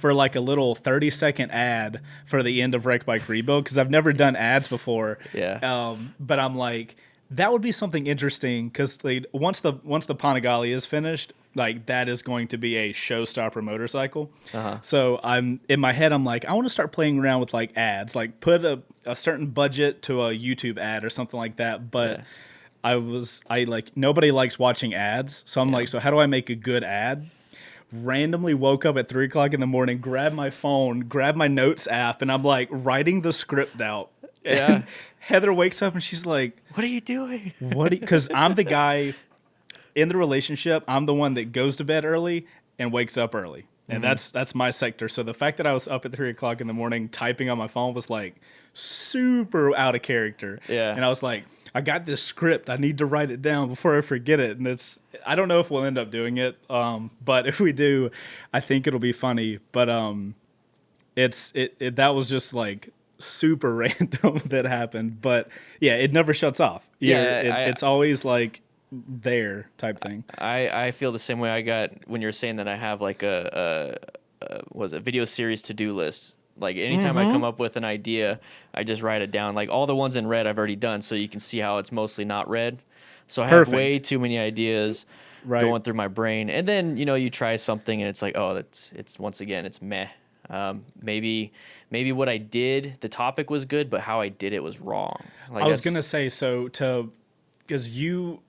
like a little 30-second ad for the end of Wreck Bike Rebuild, because I've never done ads before. But I'm like, that would be something interesting, because like, once the Panigale is finished, like that is going to be a showstopper motorcycle. So I'm in my head, I'm like, I want to start playing around with like ads, like put a certain budget to a YouTube ad or something like that. But I like, nobody likes watching ads, so I'm like, so how do I make a good ad? Randomly woke up at 3:00 in the morning, grabbed my phone, grabbed my notes app, and I'm like writing the script out. And Heather wakes up and she's like, "What are you doing?" Because I'm the guy in the relationship. I'm the one that goes to bed early and wakes up early, and that's my sector. So the fact that I was up at 3:00 in the morning typing on my phone was like super out of character. And I was like, I got this script, I need to write it down before I forget it. And I don't know if we'll end up doing it, but if we do, I think it'll be funny. But that was just like super random that happened. But yeah, it never shuts off. It's always like there type thing. I feel the same way. I got, when you're saying that, I have like a video series to-do list. Like anytime I come up with an idea, I just write it down. Like all the ones in red I've already done, so you can see how it's mostly not red. So I have way too many ideas going through my brain. And then, you try something and it's like, oh, it's once again, it's meh. Maybe what I did, the topic was good, but how I did it was wrong. Like I was going to say, because you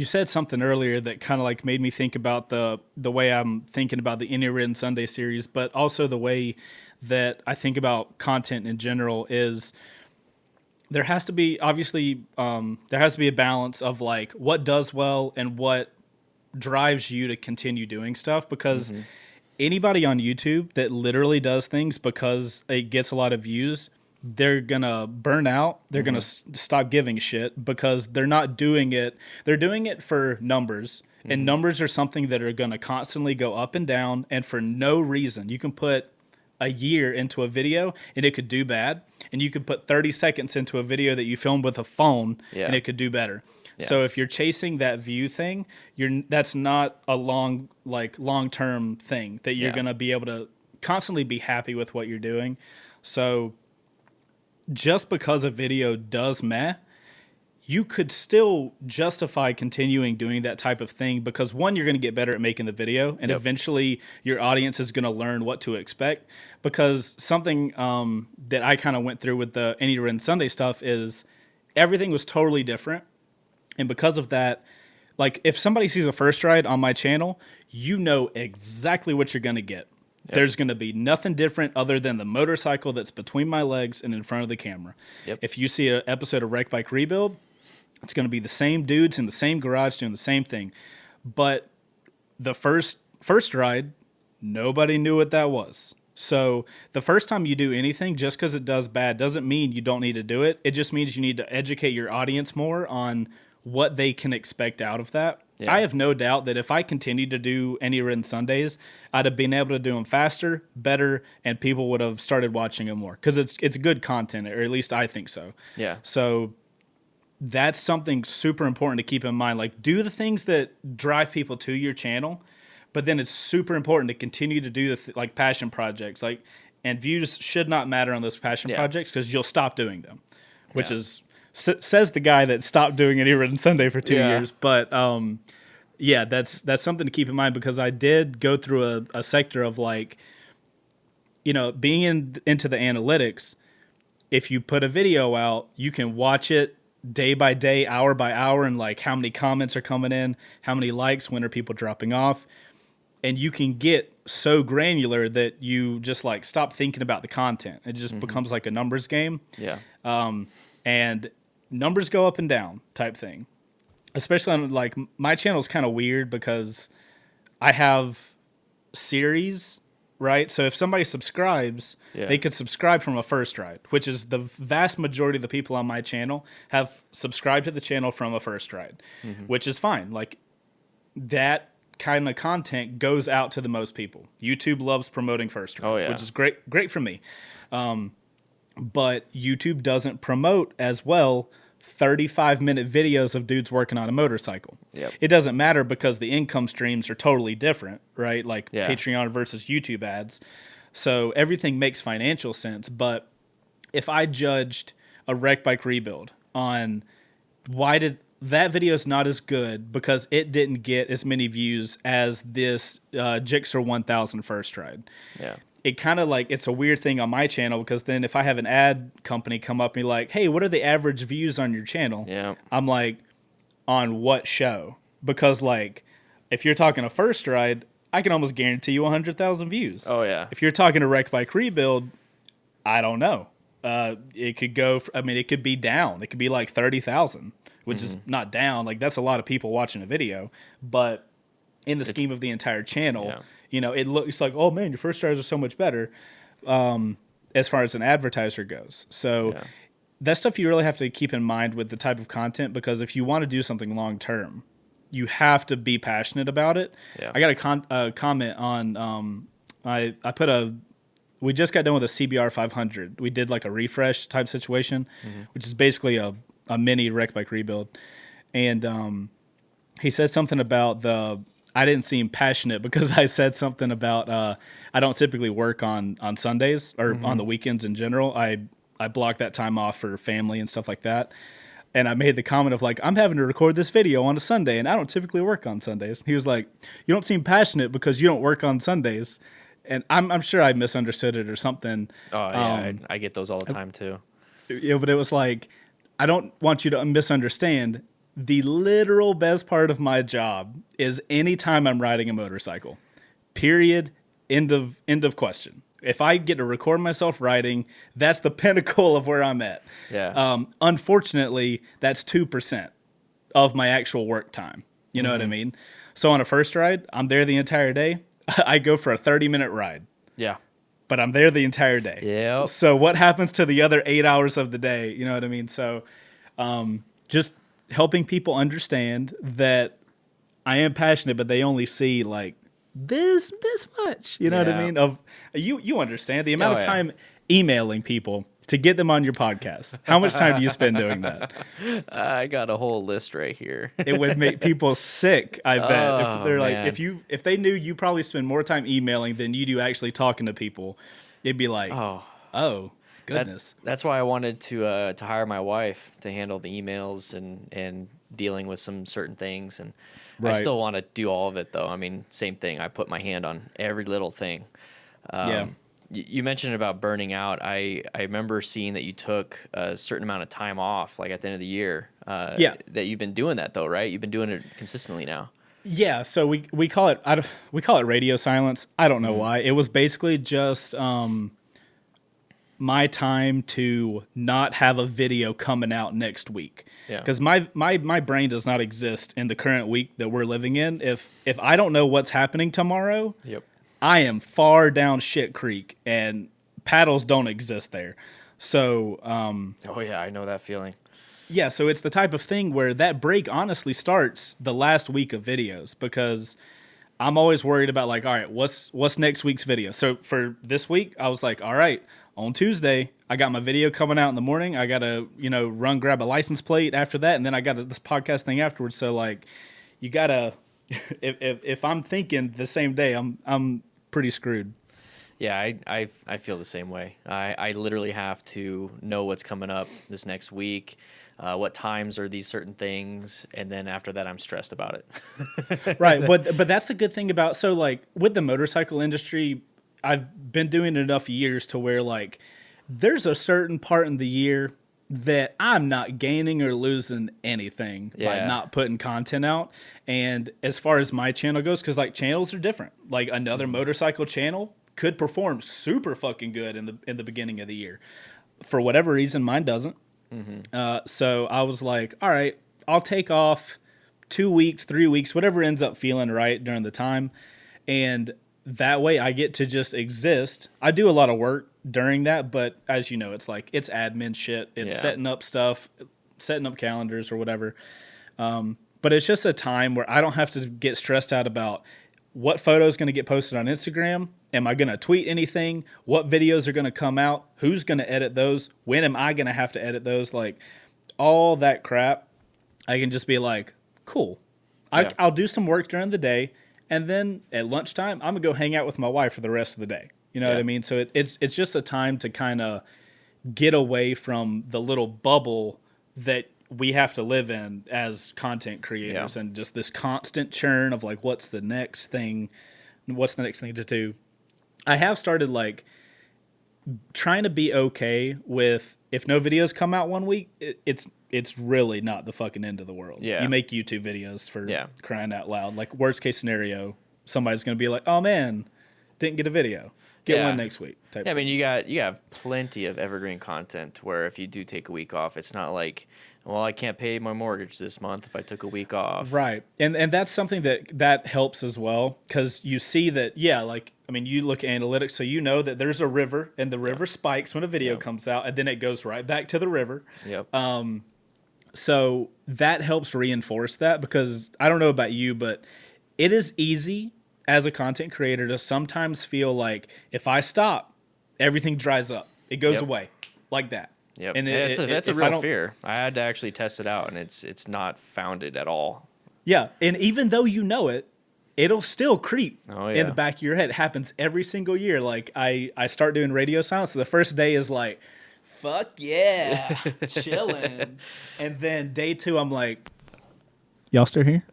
said something earlier that kind of like made me think about the way I'm thinking about the Any Written Sunday series, but also the way that I think about content in general is there has to be, obviously, there has to be a balance of like what does well and what drives you to continue doing stuff, because anybody on YouTube that literally does things because it gets a lot of views, they're going to burn out. They're going to stop giving a shit because they're not doing it. They're doing it for numbers, and numbers are something that are going to constantly go up and down, and for no reason. You can put a year into a video and it could do bad, and you could put 30 seconds into a video that you filmed with a phone and it could do better. So if you're chasing that view thing, that's not a long-term thing that you're going to be able to constantly be happy with what you're doing. So just because a video does meh, you could still justify continuing doing that type of thing because, one, you're going to get better at making the video, and eventually your audience is going to learn what to expect. Because something that I kind of went through with the Any Ren Sunday stuff is everything was totally different. And because of that, like if somebody sees a first ride on my channel, you know exactly what you're going to get. Yep. There's going to be nothing different other than the motorcycle that's between my legs and in front of the camera. Yep. If you see an episode of Wreck Bike Rebuild, it's going to be the same dudes in the same garage doing the same thing. But the first ride, nobody knew what that was. So the first time you do anything, just because it does bad, doesn't mean you don't need to do it. It just means you need to educate your audience more on what they can expect out of that. Yeah. I have no doubt that if I continued to do Any Ridden Sundays, I'd have been able to do them faster, better, and people would have started watching them more because it's good content, or at least I think so. Yeah. So that's something super important to keep in mind. Like, do the things that drive people to your channel, but then it's super important to continue to do the passion projects. And views should not matter on those passion projects because you'll stop doing them, which is says the guy that stopped doing Any Ridden Sunday for 2 years. But that's something to keep in mind because I did go through a sector of being into the analytics. If you put a video out, you can watch it day by day, hour by hour, and how many comments are coming in, how many likes, when are people dropping off. And you can get so granular that you just stop thinking about the content. It just becomes like a numbers game. Yeah. And numbers go up and down type thing. Especially on my channel is kind of weird because I have series, right? So if somebody subscribes, they could subscribe from a first ride, which is the vast majority of the people on my channel have subscribed to the channel from a first ride, which is fine. That kind of content goes out to the most people. YouTube loves promoting first rides, which is great for me. But YouTube doesn't promote as well 35-minute videos of dudes working on a motorcycle. Yep. It doesn't matter because the income streams are totally different, right? Patreon versus YouTube ads. So everything makes financial sense. But if I judged a Wreck Bike Rebuild on why did that video is not as good because it didn't get as many views as this Gixxer 1000 first ride. Yeah. It kind of it's a weird thing on my channel because then if I have an ad company come up and be like, hey, what are the average views on your channel? Yeah. I'm like, on what show? Because if you're talking a first ride, I can almost guarantee you 100,000 views. Oh, yeah. If you're talking a Wreck Bike Rebuild, I don't know. It could go, it could be down. It could be 30,000, which is not down. That's a lot of people watching a video. But in the scheme of the entire channel, it looks like, oh man, your first rides are so much better as far as an advertiser goes. So that's stuff you really have to keep in mind with the type of content, because if you want to do something long term, you have to be passionate about it. Yeah. I got a comment on we just got done with a CBR 500. We did a refresh type situation, which is basically a mini Wreck Bike Rebuild. And he said something about I didn't seem passionate because I said something about I don't typically work on Sundays or on the weekends in general. I block that time off for family and stuff like that. And I made the comment of I'm having to record this video on a Sunday and I don't typically work on Sundays. He was like, you don't seem passionate because you don't work on Sundays. And I'm sure I misunderstood it or something. Oh, yeah, I get those all the time too. Yeah, but it was I don't want you to misunderstand. The literal best part of my job is anytime I'm riding a motorcycle. Period. End of question. If I get to record myself riding, that's the pinnacle of where I'm at. Yeah. Unfortunately, that's 2% of my actual work time. You know what I mean? So on a first ride, I'm there the entire day. I go for a 30-minute ride. Yeah. but I'm there the entire day. Yeah. So what happens to the other 8 hours of the day? You know what I mean? So just helping people understand that I am passionate, but they only see like this much. You know what I mean? Of you understand the amount of time emailing people to get them on your podcast. How much time do you spend doing that? I got a whole list right here. It would make people sick, I bet. If they're like, if they knew you probably spend more time emailing than you do actually talking to people, it'd be like, oh goodness. That's why I wanted to hire my wife to handle the emails and dealing with some certain things. And I still want to do all of it, though. I mean, same thing. I put my hand on every little thing. You mentioned about burning out. I remember seeing that you took a certain amount of time off, like at the end of the year. That you've been doing that though, right? You've been doing it consistently now. Yeah. So we call it radio silence. I don't know why. It was basically just my time to not have a video coming out next week. Yeah. Because my brain does not exist in the current week that we're living in. If I don't know what's happening tomorrow. Yep. I am far down shit creek, and paddles don't exist there. So, I know that feeling. Yeah, so it's the type of thing where that break honestly starts the last week of videos, because I'm always worried about like, all right, what's next week's video? So for this week, I was like, all right, on Tuesday, I got my video coming out in the morning. I got to, run grab a license plate after that, and then I got this podcast thing afterwards. So like, you got to if I'm thinking the same day, I'm pretty screwed. Yeah, I feel the same way. I literally have to know what's coming up this next week, what times are these certain things, and then after that, I'm stressed about it. Right, but that's the good thing about, so like with the motorcycle industry, I've been doing it enough years to where like there's a certain part in the year that I'm not gaining or losing anything by not putting content out. And as far as my channel goes, because like channels are different. Like another motorcycle channel could perform super fucking good in the beginning of the year. For whatever reason, mine doesn't. So I was like, all right, I'll take off 2 weeks, 3 weeks, whatever ends up feeling right during the time. And that way I get to just exist. I do a lot of work during that, but as you know, it's like, it's admin shit. It's setting up stuff, setting up calendars or whatever. But it's just a time where I don't have to get stressed out about what photo is going to get posted on Instagram. Am I going to tweet anything? What videos are going to come out? Who's going to edit those? When am I going to have to edit those? Like all that crap, I can just be like, cool. I'll do some work during the day. And then at lunchtime, I'm going to go hang out with my wife for the rest of the day. You know what I mean? So it's just a time to kind of get away from the little bubble that we have to live in as content creators, and just this constant churn of like, what's the next thing to do? I have started like trying to be okay with, if no videos come out one week, it's really not the fucking end of the world. Yeah. You make YouTube videos for crying out loud. Like worst case scenario, somebody's going to be like, oh man, didn't get a video. Get one next week. I mean, you have plenty of evergreen content where if you do take a week off, it's not like, well, I can't pay my mortgage this month if I took a week off. Right. And that's something that helps as well, because you see that, like, I mean, you look at analytics, so you know that there's a river, and the river spikes when a video comes out, and then it goes right back to the river. Yep. So that helps reinforce that, because I don't know about you, but it is easy as a content creator to sometimes feel like if I stop, everything dries up. It goes away like that. Yep. And that's a real fear. I had to actually test it out, and it's not founded at all. Yeah, and even though you know it, it'll still creep in the back of your head. It happens every single year. Like I start doing radio silence, so the first day is like, fuck yeah, chilling. And then day 2, I'm like, y'all still here?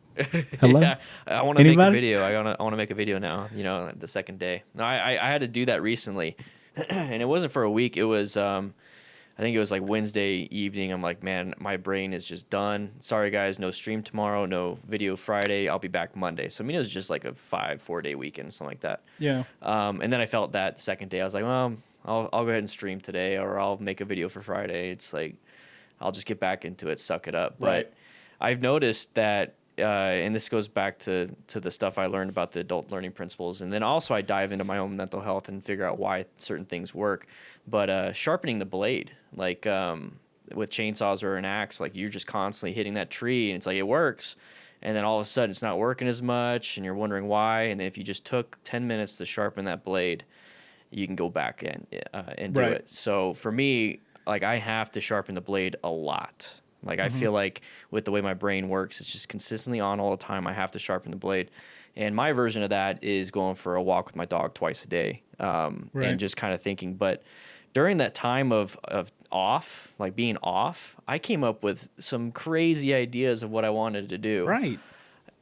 Hello? Yeah, I want to make a video. I want to make a video now, the second day. No, I had to do that recently, and it wasn't for a week. It was, I think it was like Wednesday evening. I'm like, man, my brain is just done. Sorry, guys, no stream tomorrow, no video Friday. I'll be back Monday. So, I mean, it was just like a 4-day weekend, something like that. Yeah. And then I felt that the second day. I was like, well, I'll go ahead and stream today, or I'll make a video for Friday. It's like, I'll just get back into it, suck it up. But I've noticed that and this goes back to the stuff I learned about the adult learning principles. And then also I dive into my own mental health and figure out why certain things work. But sharpening the blade, like with chainsaws or an axe, like you're just constantly hitting that tree and it's like it works. And then all of a sudden it's not working as much and you're wondering why. And then if you just took 10 minutes to sharpen that blade, you can go back and do it. So for me, like I have to sharpen the blade a lot. Like I feel like with the way my brain works, it's just consistently on all the time. I have to sharpen the blade. And my version of that is going for a walk with my dog twice a day and just kind of thinking. But during that time of off, like being off, I came up with some crazy ideas of what I wanted to do. Right.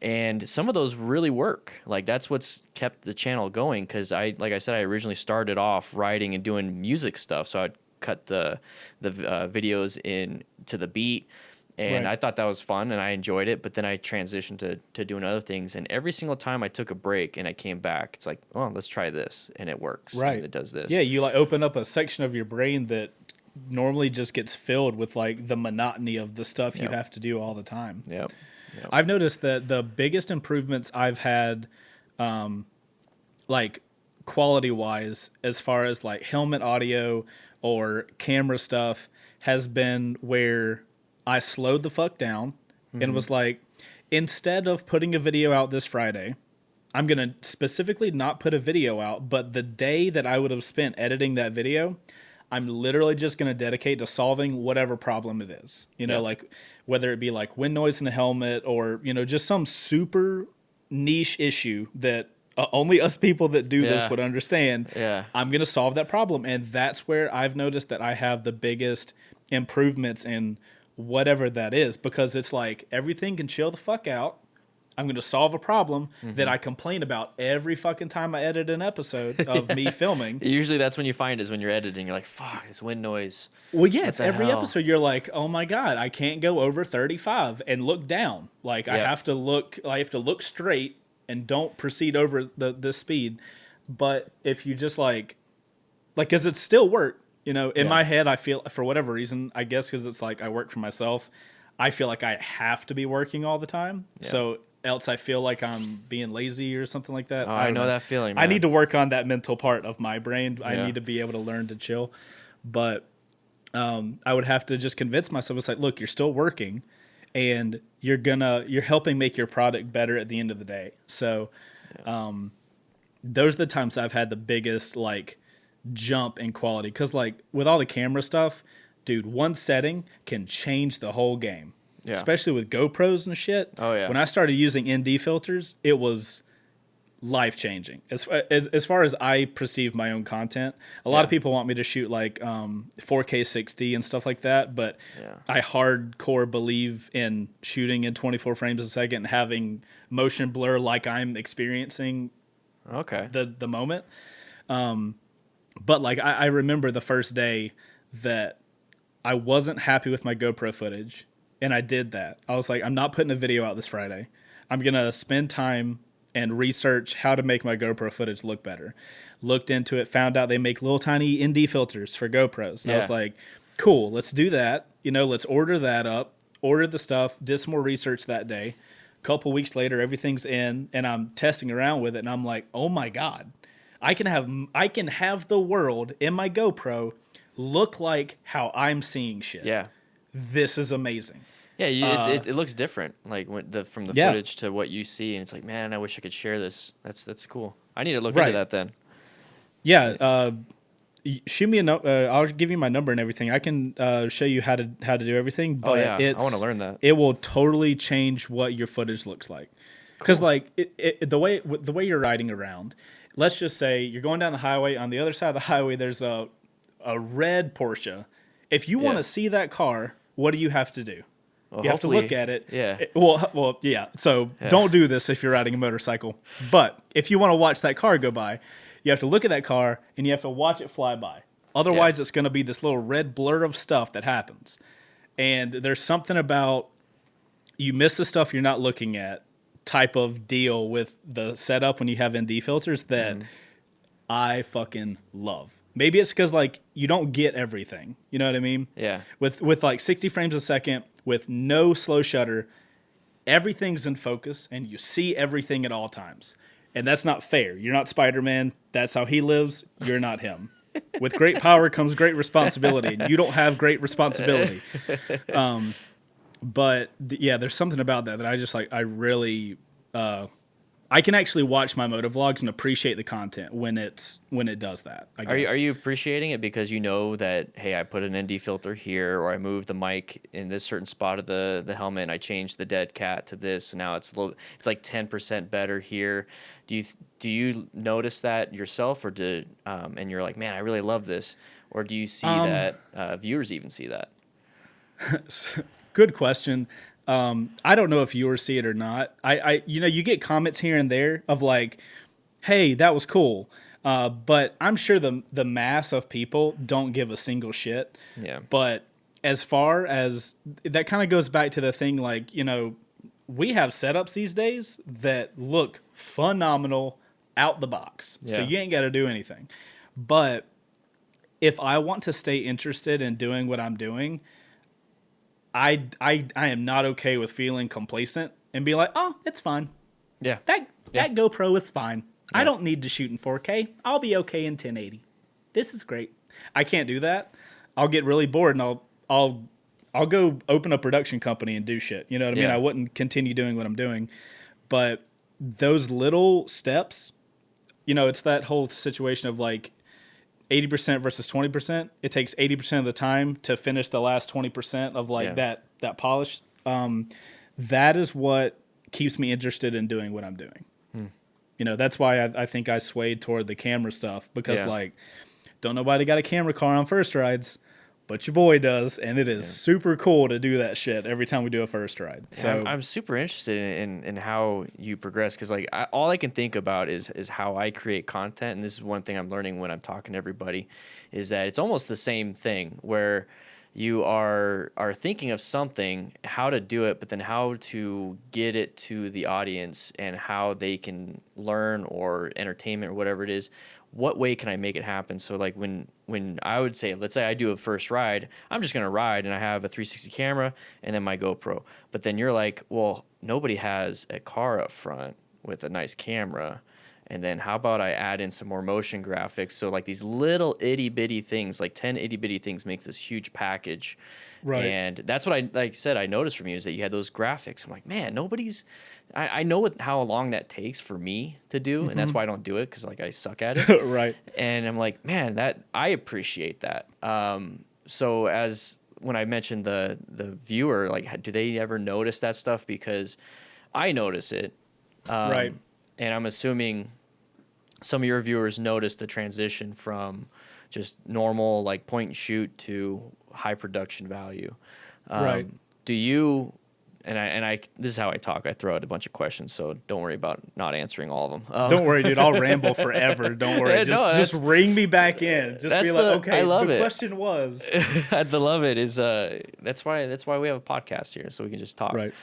And some of those really work. Like that's what's kept the channel going. Cause like I said, I originally started off writing and doing music stuff. So I'd cut the videos in to the beat. And I thought that was fun and I enjoyed it. But then I transitioned to doing other things. And every single time I took a break and I came back, it's like, oh, let's try this. And it works. Right. And it does this. Yeah. You like open up a section of your brain that normally just gets filled with like the monotony of the stuff you have to do all the time. Yep. I've noticed that the biggest improvements I've had, like quality wise, as far as like helmet audio or camera stuff, has been where I slowed the fuck down and was like, instead of putting a video out this Friday, I'm going to specifically not put a video out, but the day that I would have spent editing that video, I'm literally just going to dedicate to solving whatever problem it is. You know, like whether it be like wind noise in the helmet or, you know, just some super niche issue that only us people that do this would understand. Yeah. I'm going to solve that problem. And that's where I've noticed that I have the biggest improvements in whatever that is, because it's like everything can chill the fuck out. I'm going to solve a problem that I complain about every fucking time I edit an episode of me filming. Usually that's when you find is when you're editing. You're like, fuck, this wind noise. Well, yeah, it's every episode you're like, oh my God, I can't go over 35 and look down. Like I have to look straight and don't proceed over the speed. But if you just like, cause it's still work, you know, in my head, I feel for whatever reason, I guess cause it's like I work for myself, I feel like I have to be working all the time. Yeah. So else I feel like I'm being lazy or something like that. Oh, I know that feeling, man. I need to work on that mental part of my brain. I need to be able to learn to chill. But I would have to just convince myself, it's like, look, you're still working and you're helping make your product better at the end of the day. So those are the times I've had the biggest like jump in quality. Cause like with all the camera stuff, dude, one setting can change the whole game. Yeah. Especially with GoPros and shit. Oh, yeah. When I started using ND filters, it was life-changing. As far as I perceive my own content, a lot of people want me to shoot like 4K 60 and stuff like that, but I hardcore believe in shooting in 24 frames a second and having motion blur like I'm experiencing the moment. But like I remember the first day that I wasn't happy with my GoPro footage. And I did that. I was like, I'm not putting a video out this Friday. I'm going to spend time and research how to make my GoPro footage look better. Looked into it, found out they make little tiny ND filters for GoPros. And I was like, cool, let's do that. You know, let's order that up, order the stuff, did some more research that day. A couple weeks later, everything's in, and I'm testing around with it. And I'm like, oh my God, I can have the world in my GoPro look like how I'm seeing shit. Yeah. This is amazing. Yeah, it looks different, like from the footage to what you see, and it's like, man, I wish I could share this. That's cool. I need to look into that then. Yeah, shoot me a note. I'll give you my number and everything. I can show you how to do everything. But I want to learn that. It will totally change what your footage looks like, because like the way you're riding around. Let's just say you're going down the highway. On the other side of the highway, there's a red Porsche. If you want to see that car, what do you have to do? Well, you have to look at it. Yeah. Well, yeah. So don't do this if you're riding a motorcycle. But if you want to watch that car go by, you have to look at that car and you have to watch it fly by. Otherwise, it's going to be this little red blur of stuff that happens. And there's something about you miss the stuff you're not looking at type of deal with the setup when you have ND filters that I fucking love. Maybe it's because like you don't get everything. You know what I mean? Yeah. With like 60 frames a second, with no slow shutter, everything's in focus and you see everything at all times. And that's not fair. You're not Spider-Man. That's how he lives. You're not him. With great power comes great responsibility. And you don't have great responsibility. But yeah, there's something about that I just like. I really, I can actually watch my motovlogs and appreciate the content when it does that. I guess. Are you appreciating it because you know that, hey, I put an ND filter here, or I moved the mic in this certain spot of the helmet, and I changed the dead cat to this, and now it's it's like 10% better here. Do you notice that yourself, or and you're like, man, I really love this, or do you see that viewers even see that? Good question. I don't know if viewers see it or not. You get comments here and there of like, hey, that was cool. But I'm sure the mass of people don't give a single shit. Yeah. But as far as that kind of goes back to the thing, like, we have setups these days that look phenomenal out the box. Yeah. So you ain't got to do anything. But if I want to stay interested in doing what I'm doing, I am not okay with feeling complacent and be like, oh, it's fine. Yeah. That GoPro is fine. Yeah. I don't need to shoot in 4K. I'll be okay in 1080. This is great. I can't do that. I'll get really bored and I'll go open a production company and do shit. You know what I mean? I wouldn't continue doing what I'm doing. But those little steps, it's that whole situation of like 80% versus 20%. It takes 80% of the time to finish the last 20% of like that polish. That is what keeps me interested in doing what I'm doing. That's why I think I swayed toward the camera stuff, because like, don't nobody got a camera car on first rides, but your boy does, and it is super cool to do that shit every time we do a first ride. So I'm super interested in how you progress, because like all I can think about is how I create content, and this is one thing I'm learning when I'm talking to everybody, is that it's almost the same thing where you are thinking of something, how to do it, but then how to get it to the audience and how they can learn or entertainment or whatever it is. What way can I make it happen? So like when I would say, let's say I do a first ride, I'm just going to ride and I have a 360 camera and then my GoPro. But then you're like, well, nobody has a car up front with a nice camera. And then how about I add in some more motion graphics? So like these little itty bitty things, like 10 itty bitty things makes this huge package. Right. And that's what I noticed from you, is that you had those graphics. I'm like, man, I know how long that takes for me to do. And that's why I don't do it, because like I suck at it. Right. And I'm like, man, I appreciate that. So when I mentioned the viewer, like, do they ever notice that stuff? Because I notice it. Right. And I'm assuming some of your viewers notice the transition from just normal, like, point and shoot to high production value. Right. Do you, and I this is how I talk. I throw out a bunch of questions, so don't worry about not answering all of them. Don't worry, dude. I'll ramble forever. Don't worry. Just ring me back in. Just be like, okay, I love the question was. I love it. That's why we have a podcast here, so we can just talk. Right.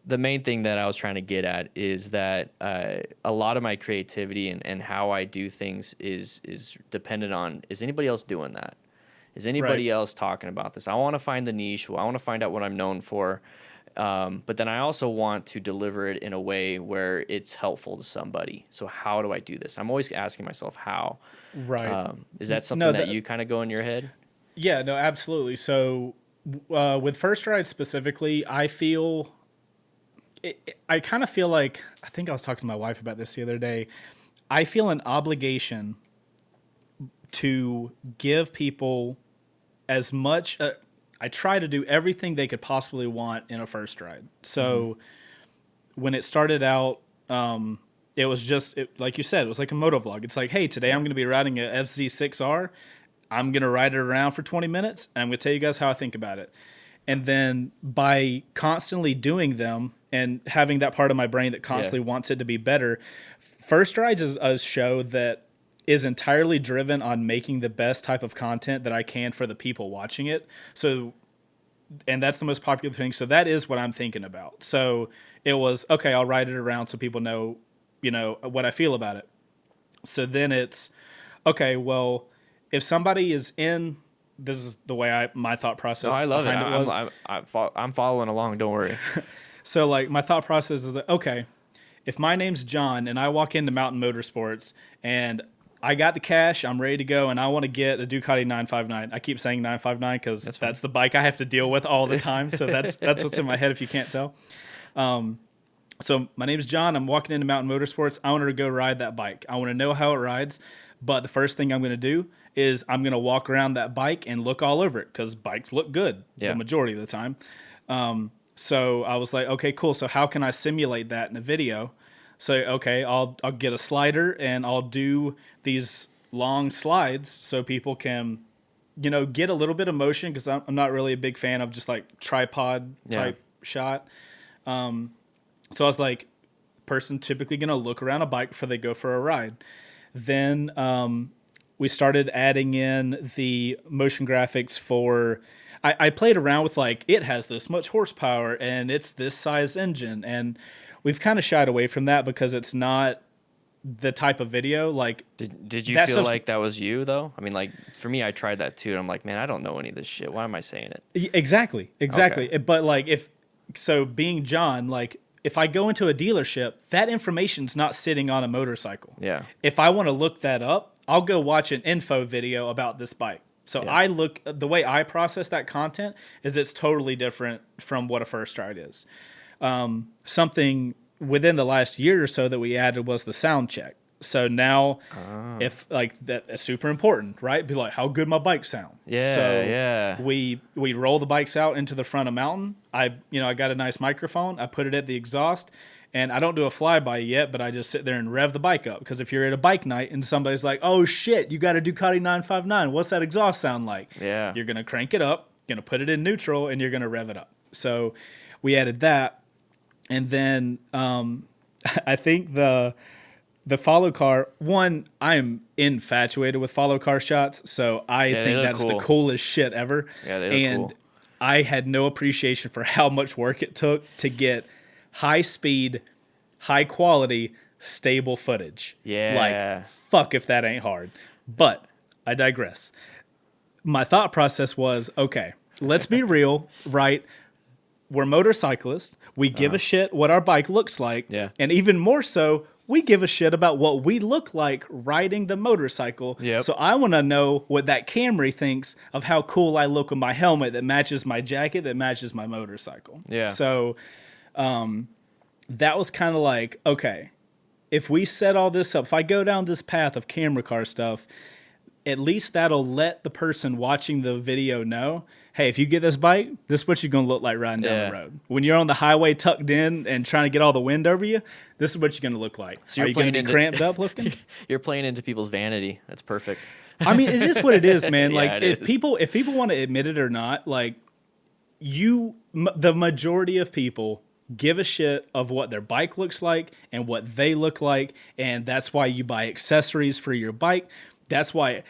The main thing that I was trying to get at is that a lot of my creativity and how I do things is dependent on, is anybody else doing that? Is anybody else talking about this? I want to find the niche. I want to find out what I'm known for. But then I also want to deliver it in a way where it's helpful to somebody. So how do I do this? I'm always asking myself how. Right. Is that something that you kind of go in your head? Yeah, no, absolutely. So with First Ride specifically, I kind of feel like, I think I was talking to my wife about this the other day. I feel an obligation to give people as much. I try to do everything they could possibly want in a first ride. So when it started out, it was just, like you said, it was like a motovlog. It's like, hey, today I'm going to be riding a FZ6R. I'm going to ride it around for 20 minutes, and I'm going to tell you guys how I think about it. And then by constantly doing them and having that part of my brain that constantly wants it to be better, First Rides is a show that is entirely driven on making the best type of content that I can for the people watching it. So, and that's the most popular thing. So that is what I'm thinking about. So it was, okay, I'll write it around so people know, what I feel about it. So then it's, okay, well, if somebody is in, this is the way my thought process. No, I love it. I'm following along. Don't worry. So like my thought process is like, okay, if my name's John and I walk into Mountain Motorsports and I got the cash, I'm ready to go, and I want to get a Ducati 959. I keep saying 959 because that's the bike I have to deal with all the time. So that's what's in my head if you can't tell. So my name's John. I'm walking into Mountain Motorsports. I want to go ride that bike. I want to know how it rides. But the first thing I'm going to do is I'm going to walk around that bike and look all over it because bikes look good the majority of the time. So I was like, okay, cool. So how can I simulate that in a video? So, okay, I'll get a slider and I'll do these long slides so people can, get a little bit of motion because I'm not really a big fan of just like tripod type shot. So I was like, person typically going to look around a bike before they go for a ride. Then we started adding in the motion graphics for... I played around with like, it has this much horsepower and it's this size engine, and we've kind of shied away from that because it's not the type of video. Like, did you feel like that was you though? I mean, like for me, I tried that too, and I'm like, man, I don't know any of this shit. Why am I saying it? Exactly. Okay. But like, being John, like if I go into a dealership, that information's not sitting on a motorcycle. Yeah. If I want to look that up, I'll go watch an info video about this bike. So the way I process that content is it's totally different from what a first ride is. Something within the last year or so that we added was the sound check. So now if like that's super important, right? Be like, how good my bike sound. So we roll the bikes out into the front of Mountain. I got a nice microphone. I put it at the exhaust. And I don't do a flyby yet, but I just sit there and rev the bike up. Because if you're at a bike night and somebody's like, oh, shit, you got a Ducati 959. What's that exhaust sound like? Yeah. You're going to crank it up, going to put it in neutral, and you're going to rev it up. So we added that. And then I think the follow car, one, I'm infatuated with follow car shots. So I think that's the coolest shit ever. Yeah, they look cool. I had no appreciation for how much work it took to get high speed, high quality, stable footage. Yeah. Like, fuck if that ain't hard. But I digress. My thought process was, okay, let's be real, right? We're motorcyclists. We give a shit what our bike looks like. Yeah. And even more so, we give a shit about what we look like riding the motorcycle. Yep. So I want to know what that Camry thinks of how cool I look with my helmet that matches my jacket, that matches my motorcycle. Yeah. So... that was kind of like, okay, if we set all this up, if I go down this path of camera car stuff, at least that'll let the person watching the video know, hey, if you get this bike, this is what you're going to look like riding down the road. When you're on the highway tucked in and trying to get all the wind over you, this is what you're going to look like. So are you going to be cramped up looking? You're playing into people's vanity. That's perfect. I mean, it is what it is, man. Yeah, like if people want to admit it or not, like the majority of people give a shit of what their bike looks like and what they look like, and that's why you buy accessories for your bike. That's why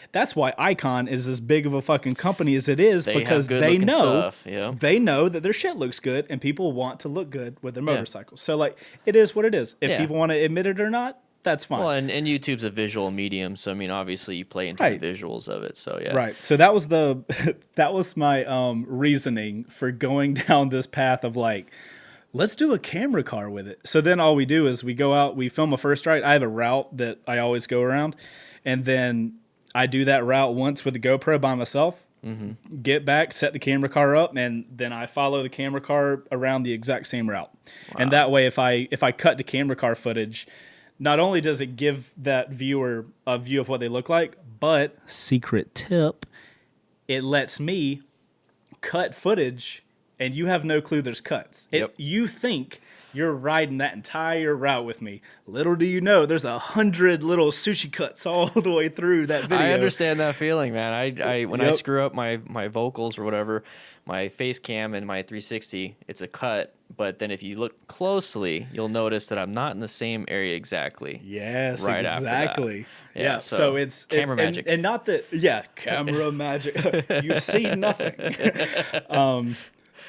Icon is as big of a fucking company as it is, because they know that their shit looks good and people want to look good with their motorcycles. So like, it is what it is. If people want to admit it or not, that's fine. Well, and YouTube's a visual medium, so I mean, obviously you play into the visuals of it. So yeah, right. So that was my reasoning for going down this path of like, let's do a camera car with it. So then all we do is we go out, we film a first ride. I have a route that I always go around, and then I do that route once with the GoPro by myself, get back, set the camera car up, and then I follow the camera car around the exact same route. Wow. And that way, if I cut the camera car footage, not only does it give that viewer a view of what they look like, but secret tip, it lets me cut footage and you have no clue there's cuts. You think you're riding that entire route with me. Little do you know, there's 100 little sushi cuts all the way through that video. I understand that feeling, man. When I screw up my vocals or whatever, my face cam and my 360, it's a cut. But then if you look closely, you'll notice that I'm not in the same area exactly. Yes, right exactly. After that. Yeah, so it's camera magic. And not that, camera magic. You see nothing.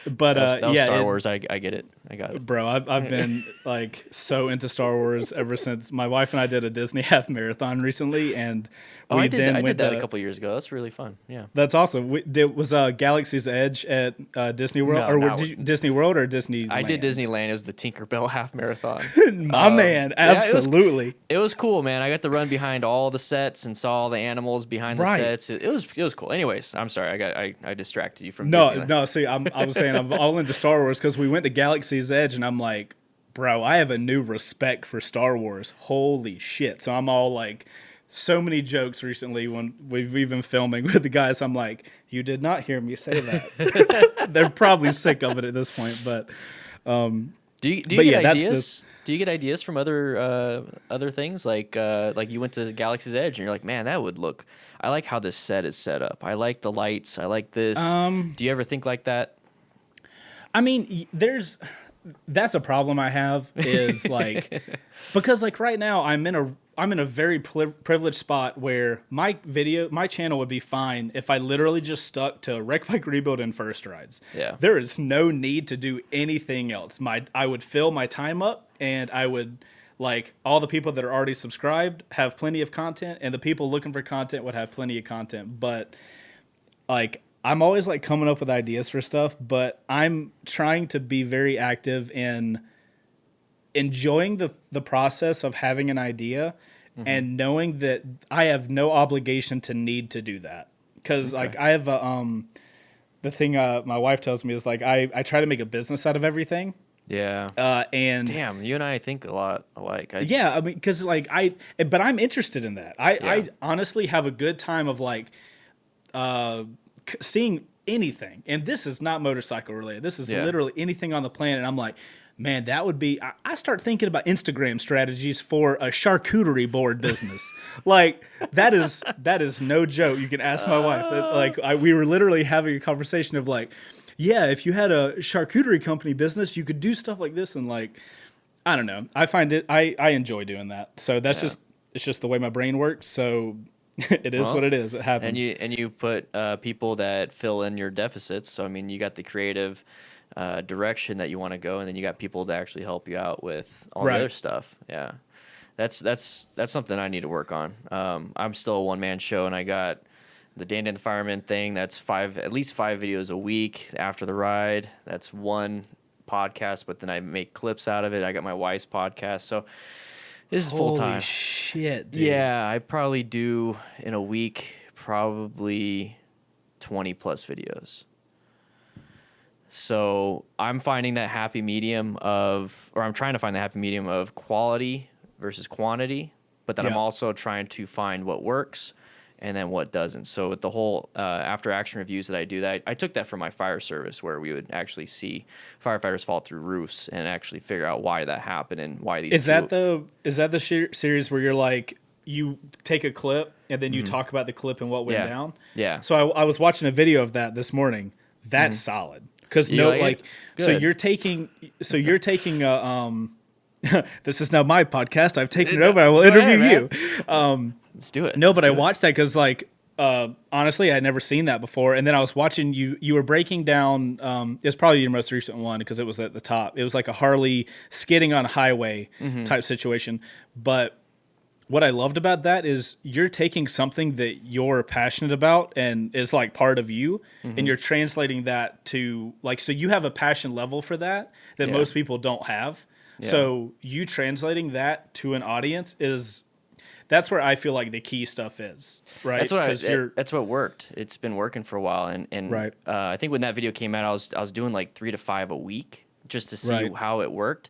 But that was Star Wars. I get it. I got it, bro. I've been like so into Star Wars ever since my wife and I did a Disney half marathon recently, and I did that a couple years ago. That's really fun. Yeah, that's awesome. Was Galaxy's Edge at Disney World, Disney World or Disneyland? I did Disneyland. It was the Tinkerbell half marathon. My man, absolutely. Yeah, it was cool, man. I got to run behind all the sets and saw all the animals behind the sets. It was cool. Anyways, I'm sorry. I distracted you from Disneyland. No. See, I was saying I'm all into Star Wars because we went to Galaxy's Edge, and I'm like, bro, I have a new respect for Star Wars. Holy shit! So I'm all like, so many jokes recently when we've been filming with the guys. I'm like, you did not hear me say that. They're probably sick of it at this point, but. Do you get ideas? Do you get ideas from other things like you went to Galaxy's Edge and you're like, man, that would look. I like how this set is set up. I like the lights. I like this. Do you ever think like that? I mean, that's a problem I have is like because like right now I'm in a very privileged spot where my channel would be fine if I literally just stuck to Wreck Bike Rebuild and First Rides. Yeah. There is no need to do anything else. I would fill my time up, and I would, like, all the people that are already subscribed have plenty of content, and the people looking for content would have plenty of content. But like, I'm always like coming up with ideas for stuff, but I'm trying to be very active in enjoying the process of having an idea and knowing that I have no obligation to need to do that. Because like I have the thing my wife tells me is like I try to make a business out of everything. Yeah. And damn, you and I think a lot alike. I mean, because like but I'm interested in that. I honestly have a good time of like seeing anything, and this is not motorcycle related. This is literally anything on the planet. And I'm like, man, that would be. I start thinking about Instagram strategies for a charcuterie board business. Like that is no joke. You can ask my wife. We were literally having a conversation of like, yeah, if you had a charcuterie company business, you could do stuff like this. And like, I don't know. I find it. I enjoy doing that. So that's it's just the way my brain works. So. It is what it is. It happens. And you put people that fill in your deficits. So I mean, you got the creative direction that you want to go, and then you got people to actually help you out with all the other stuff. Yeah, that's something I need to work on. I'm still a one-man show, and I got the DanDanTheFireman thing. That's at least 5 videos a week after the ride. That's one podcast, but then I make clips out of it. I got my wife's podcast, so. This is full time. Holy shit, dude. Yeah, I probably do in a week probably 20 plus videos. So I'm finding that happy medium I'm trying to find the happy medium of quality versus quantity, but then I'm also trying to find what works and then what doesn't. So with the whole after action reviews that I do, that I took that from my fire service, where we would actually see firefighters fall through roofs and actually figure out why that happened and why these. Is that the series where you're like you take a clip and then you talk about the clip and what went down? Yeah. So I was watching a video of that this morning. That's solid because so you're taking this is now my podcast. I've taken it over. I will interview you. Let's do it. No, but I watched that because, like, honestly, I'd never seen that before. And then I was watching you. You were breaking down. It was probably your most recent one because it was at the top. It was like a Harley skidding on a highway type situation. But what I loved about that is you're taking something that you're passionate about and is like part of you, and you're translating that to like. So you have a passion level for that most people don't have. Yeah. So you translating that to an audience that's where I feel like the key stuff is, right? That's what worked. It's been working for a while, and right. I think when that video came out, I was doing like 3 to 5 a week just to see how it worked.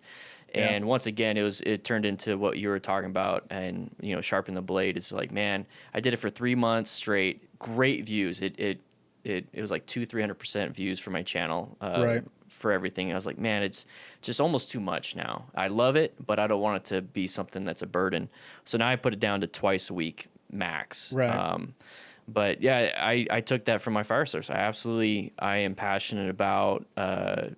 And once again, it turned into what you were talking about, and sharpen the blade. It's like, man, I did it for 3 months straight, great views. It was like 300% views for my channel. For everything. I was like, man, it's just almost too much now. I love it, but I don't want it to be something that's a burden. So now I put it down to twice a week max. Right. But yeah, I took that from my fire source. I am passionate about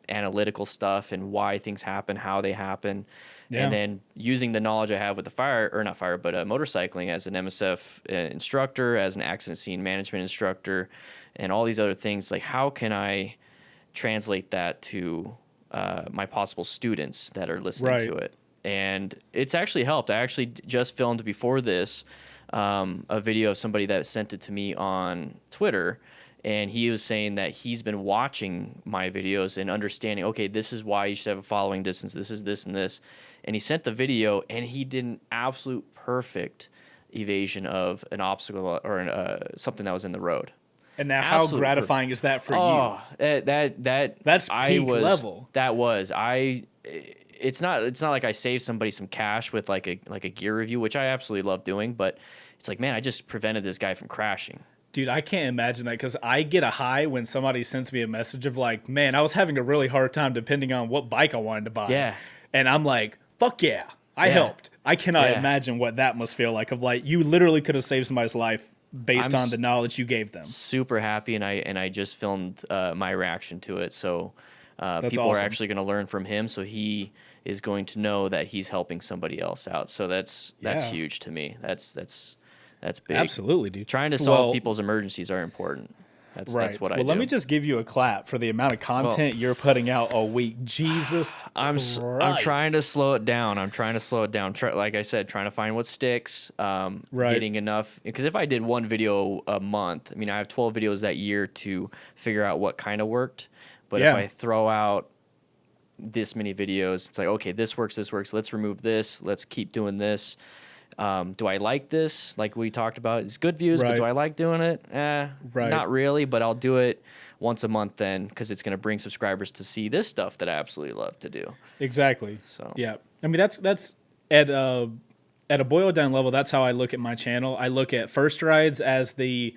analytical stuff and why things happen, how they happen. Yeah. And then using the knowledge I have with motorcycling as an MSF instructor, as an accident scene management instructor, and all these other things, like how can I translate that to my possible students that are listening to it. And it's actually helped. I actually just filmed before this a video of somebody that sent it to me on Twitter, and he was saying that he's been watching my videos and understanding, okay, this is why you should have a following distance, this is this and this. And he sent the video, and he did an absolute perfect evasion of an obstacle or something that was in the road. And now, how gratifying is that for you? That's peak level. It's not like I saved somebody some cash with like a gear review, which I absolutely love doing, but it's like, man, I just prevented this guy from crashing. Dude, I can't imagine that, because I get a high when somebody sends me a message of like, man, I was having a really hard time depending on what bike I wanted to buy. Yeah. And I'm like, fuck yeah, I helped. I cannot imagine what that must feel like, of like, you literally could have saved somebody's life based on the knowledge you gave them. Super happy, and I just filmed my reaction to it, so people awesome. are actually going to learn from him, so he is going to know that he's helping somebody else out. So that's huge to me. That's big. Absolutely, dude. Trying to solve people's emergencies are important. That's what I do. Well, let me just give you a clap for the amount of content you're putting out a week. Jesus Christ. I'm trying to slow it down. Like I said, trying to find what sticks, getting enough. Because if I did one video a month, I mean, I have 12 videos that year to figure out what kind of worked. But if I throw out this many videos, it's like, okay, this works. Let's remove this. Let's keep doing this. Do I like this? Like we talked about, it's good views, but do I like doing it? Not really, but I'll do it once a month then, because it's going to bring subscribers to see this stuff that I absolutely love to do. Exactly. So yeah, I mean that's at a boiled down level. That's how I look at my channel. I look at first rides as the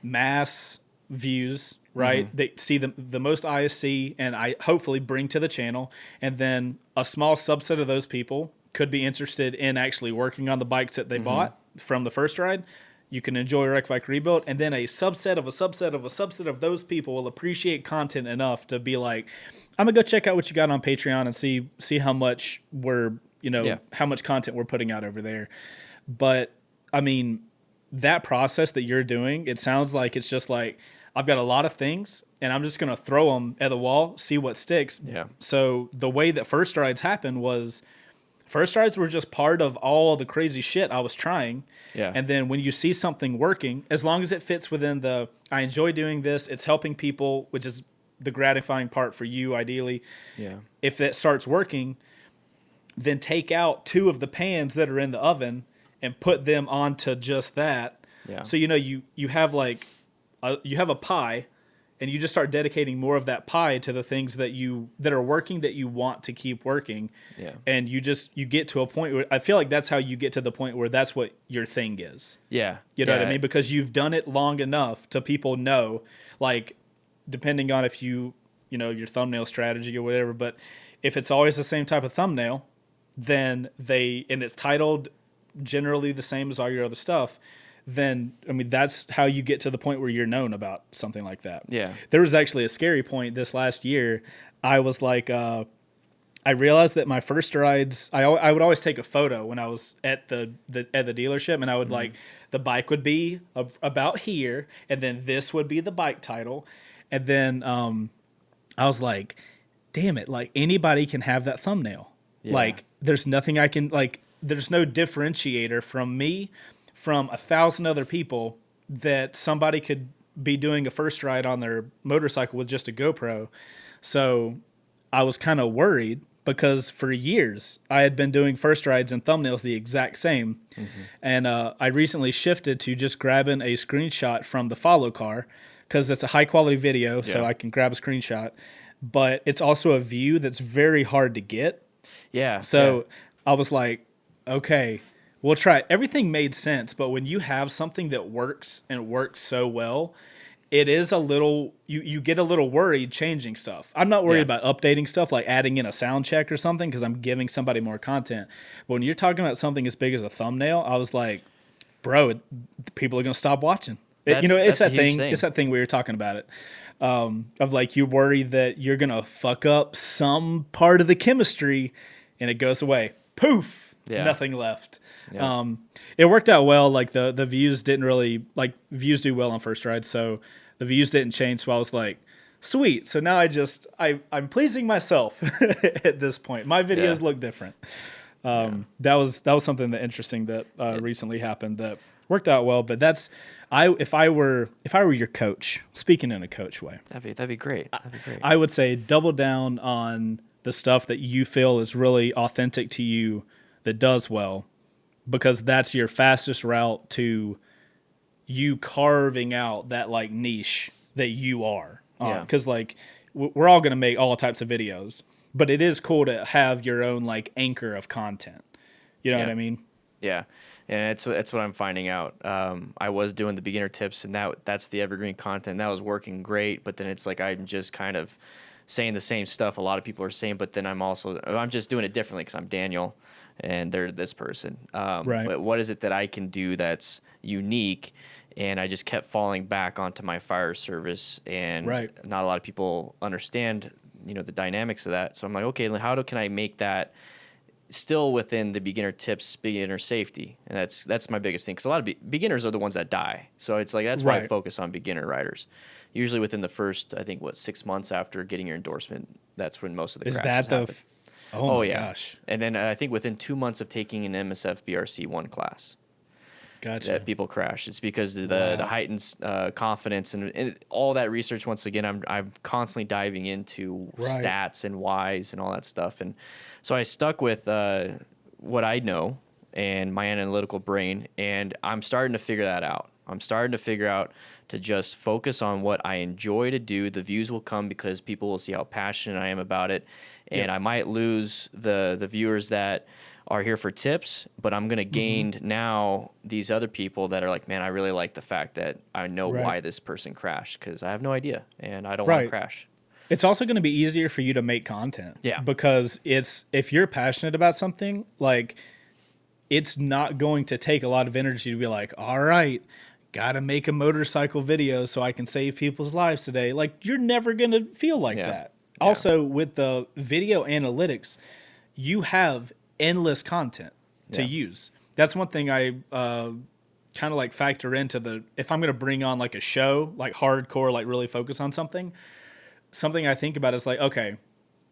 mass views, right? Mm-hmm. They see the most eyes see, and I hopefully bring to the channel, and then a small subset of those people could be interested in actually working on the bikes that they bought from the first ride. You can enjoy Wreck Bike Rebuild, and then a subset of those people will appreciate content enough to be like, I'm gonna go check out what you got on Patreon and see how much how much content we're putting out over there. But I mean, that process that you're doing, it sounds like it's just like, I've got a lot of things, and I'm just gonna throw them at the wall, see what sticks. Yeah. So the way that first rides happened was, first rides were just part of all the crazy shit I was trying. Yeah. And then when you see something working, as long as it fits within I enjoy doing this, it's helping people, which is the gratifying part for you, ideally. Yeah. If that starts working, then take out 2 of the pans that are in the oven and put them onto just that. Yeah. So, you have like, you have a pie, and you just start dedicating more of that pie to the things that are working, that you want to keep working. Yeah. And you get to a point where I feel like that's how you get to the point where that's what your thing is. Yeah. You know what I mean? Because you've done it long enough to people know, like, depending on if your thumbnail strategy or whatever, but if it's always the same type of thumbnail, then and it's titled generally the same as all your other stuff, then, I mean, that's how you get to the point where you're known about something like that. Yeah. There was actually a scary point this last year. I was like, I realized that my first rides, I would always take a photo when I was at the dealership, and I would like, the bike would be about here, and then this would be the bike title. And then I was like, damn it, like, anybody can have that thumbnail. Yeah. Like, there's nothing I can, like, there's no differentiator from me from 1,000 other people that somebody could be doing a first ride on their motorcycle with just a GoPro. So I was kind of worried, because for years I had been doing first rides and thumbnails the exact same. Mm-hmm. And I recently shifted to just grabbing a screenshot from the follow car, because it's a high quality video, so I can grab a screenshot. But it's also a view that's very hard to get. Yeah. So I was like, okay, we'll try it. Everything made sense, but when you have something that works and works so well, it is a little, you get a little worried changing stuff. I'm not worried about updating stuff, like adding in a sound check or something, because I'm giving somebody more content. But when you're talking about something as big as a thumbnail, I was like, bro, people are going to stop watching. It's that thing. It's that thing we were talking about it. Of like, you worry that you're going to fuck up some part of the chemistry, and it goes away. Poof. Yeah. Nothing left. Yeah. It worked out well. Like the views didn't really, like, views do well on first ride, so the views didn't change. So I was like, sweet. So now I'm pleasing myself at this point. My videos look different. That was something that interesting that recently happened that worked out well. But if I were your coach, speaking in a coach way, that'd be great. I would say double down on the stuff that you feel is really authentic to you, that does well, because that's your fastest route to you carving out that like niche that you are. Because like we're all going to make all types of videos, but it is cool to have your own like anchor of content. You know what I mean? Yeah. And it's what I'm finding out. I was doing the beginner tips, and that's the evergreen content. That was working great, but then it's like I'm just kind of saying the same stuff a lot of people are saying, but then I'm just doing it differently because I'm Daniel and they're this person. Right. But what is it that I can do that's unique? And I just kept falling back onto my fire service, and not a lot of people understand, the dynamics of that. So I'm like, okay, can I make that still within the beginner tips, beginner safety? And that's my biggest thing, because a lot of beginners are the ones that die. So it's like, that's why I focus on beginner riders. Usually within the first, I think, 6 months after getting your endorsement, that's when most of the crashes happen. Oh my gosh. And then I think within 2 months of taking an MSF BRC1 class, that people crash. It's because of the heightened confidence and all that research. Once again, I'm constantly diving into stats and whys and all that stuff. And so I stuck with what I know and my analytical brain, and I'm starting to figure that out. I'm starting to figure out to just focus on what I enjoy to do. The views will come because people will see how passionate I am about it. And I might lose the viewers that are here for tips, but I'm going to gain now these other people that are like, man, I really like the fact that I know why this person crashed, because I have no idea and I don't want to crash. It's also going to be easier for you to make content. Yeah. Because if you're passionate about something, like, it's not going to take a lot of energy to be like, all right, got to make a motorcycle video so I can save people's lives today. Like, you're never going to feel like that. Yeah. Also, with the video analytics, you have endless content to use. That's one thing I kind of like factor into if I'm going to bring on like a show, like hardcore, like really focus on something I think about is like, okay,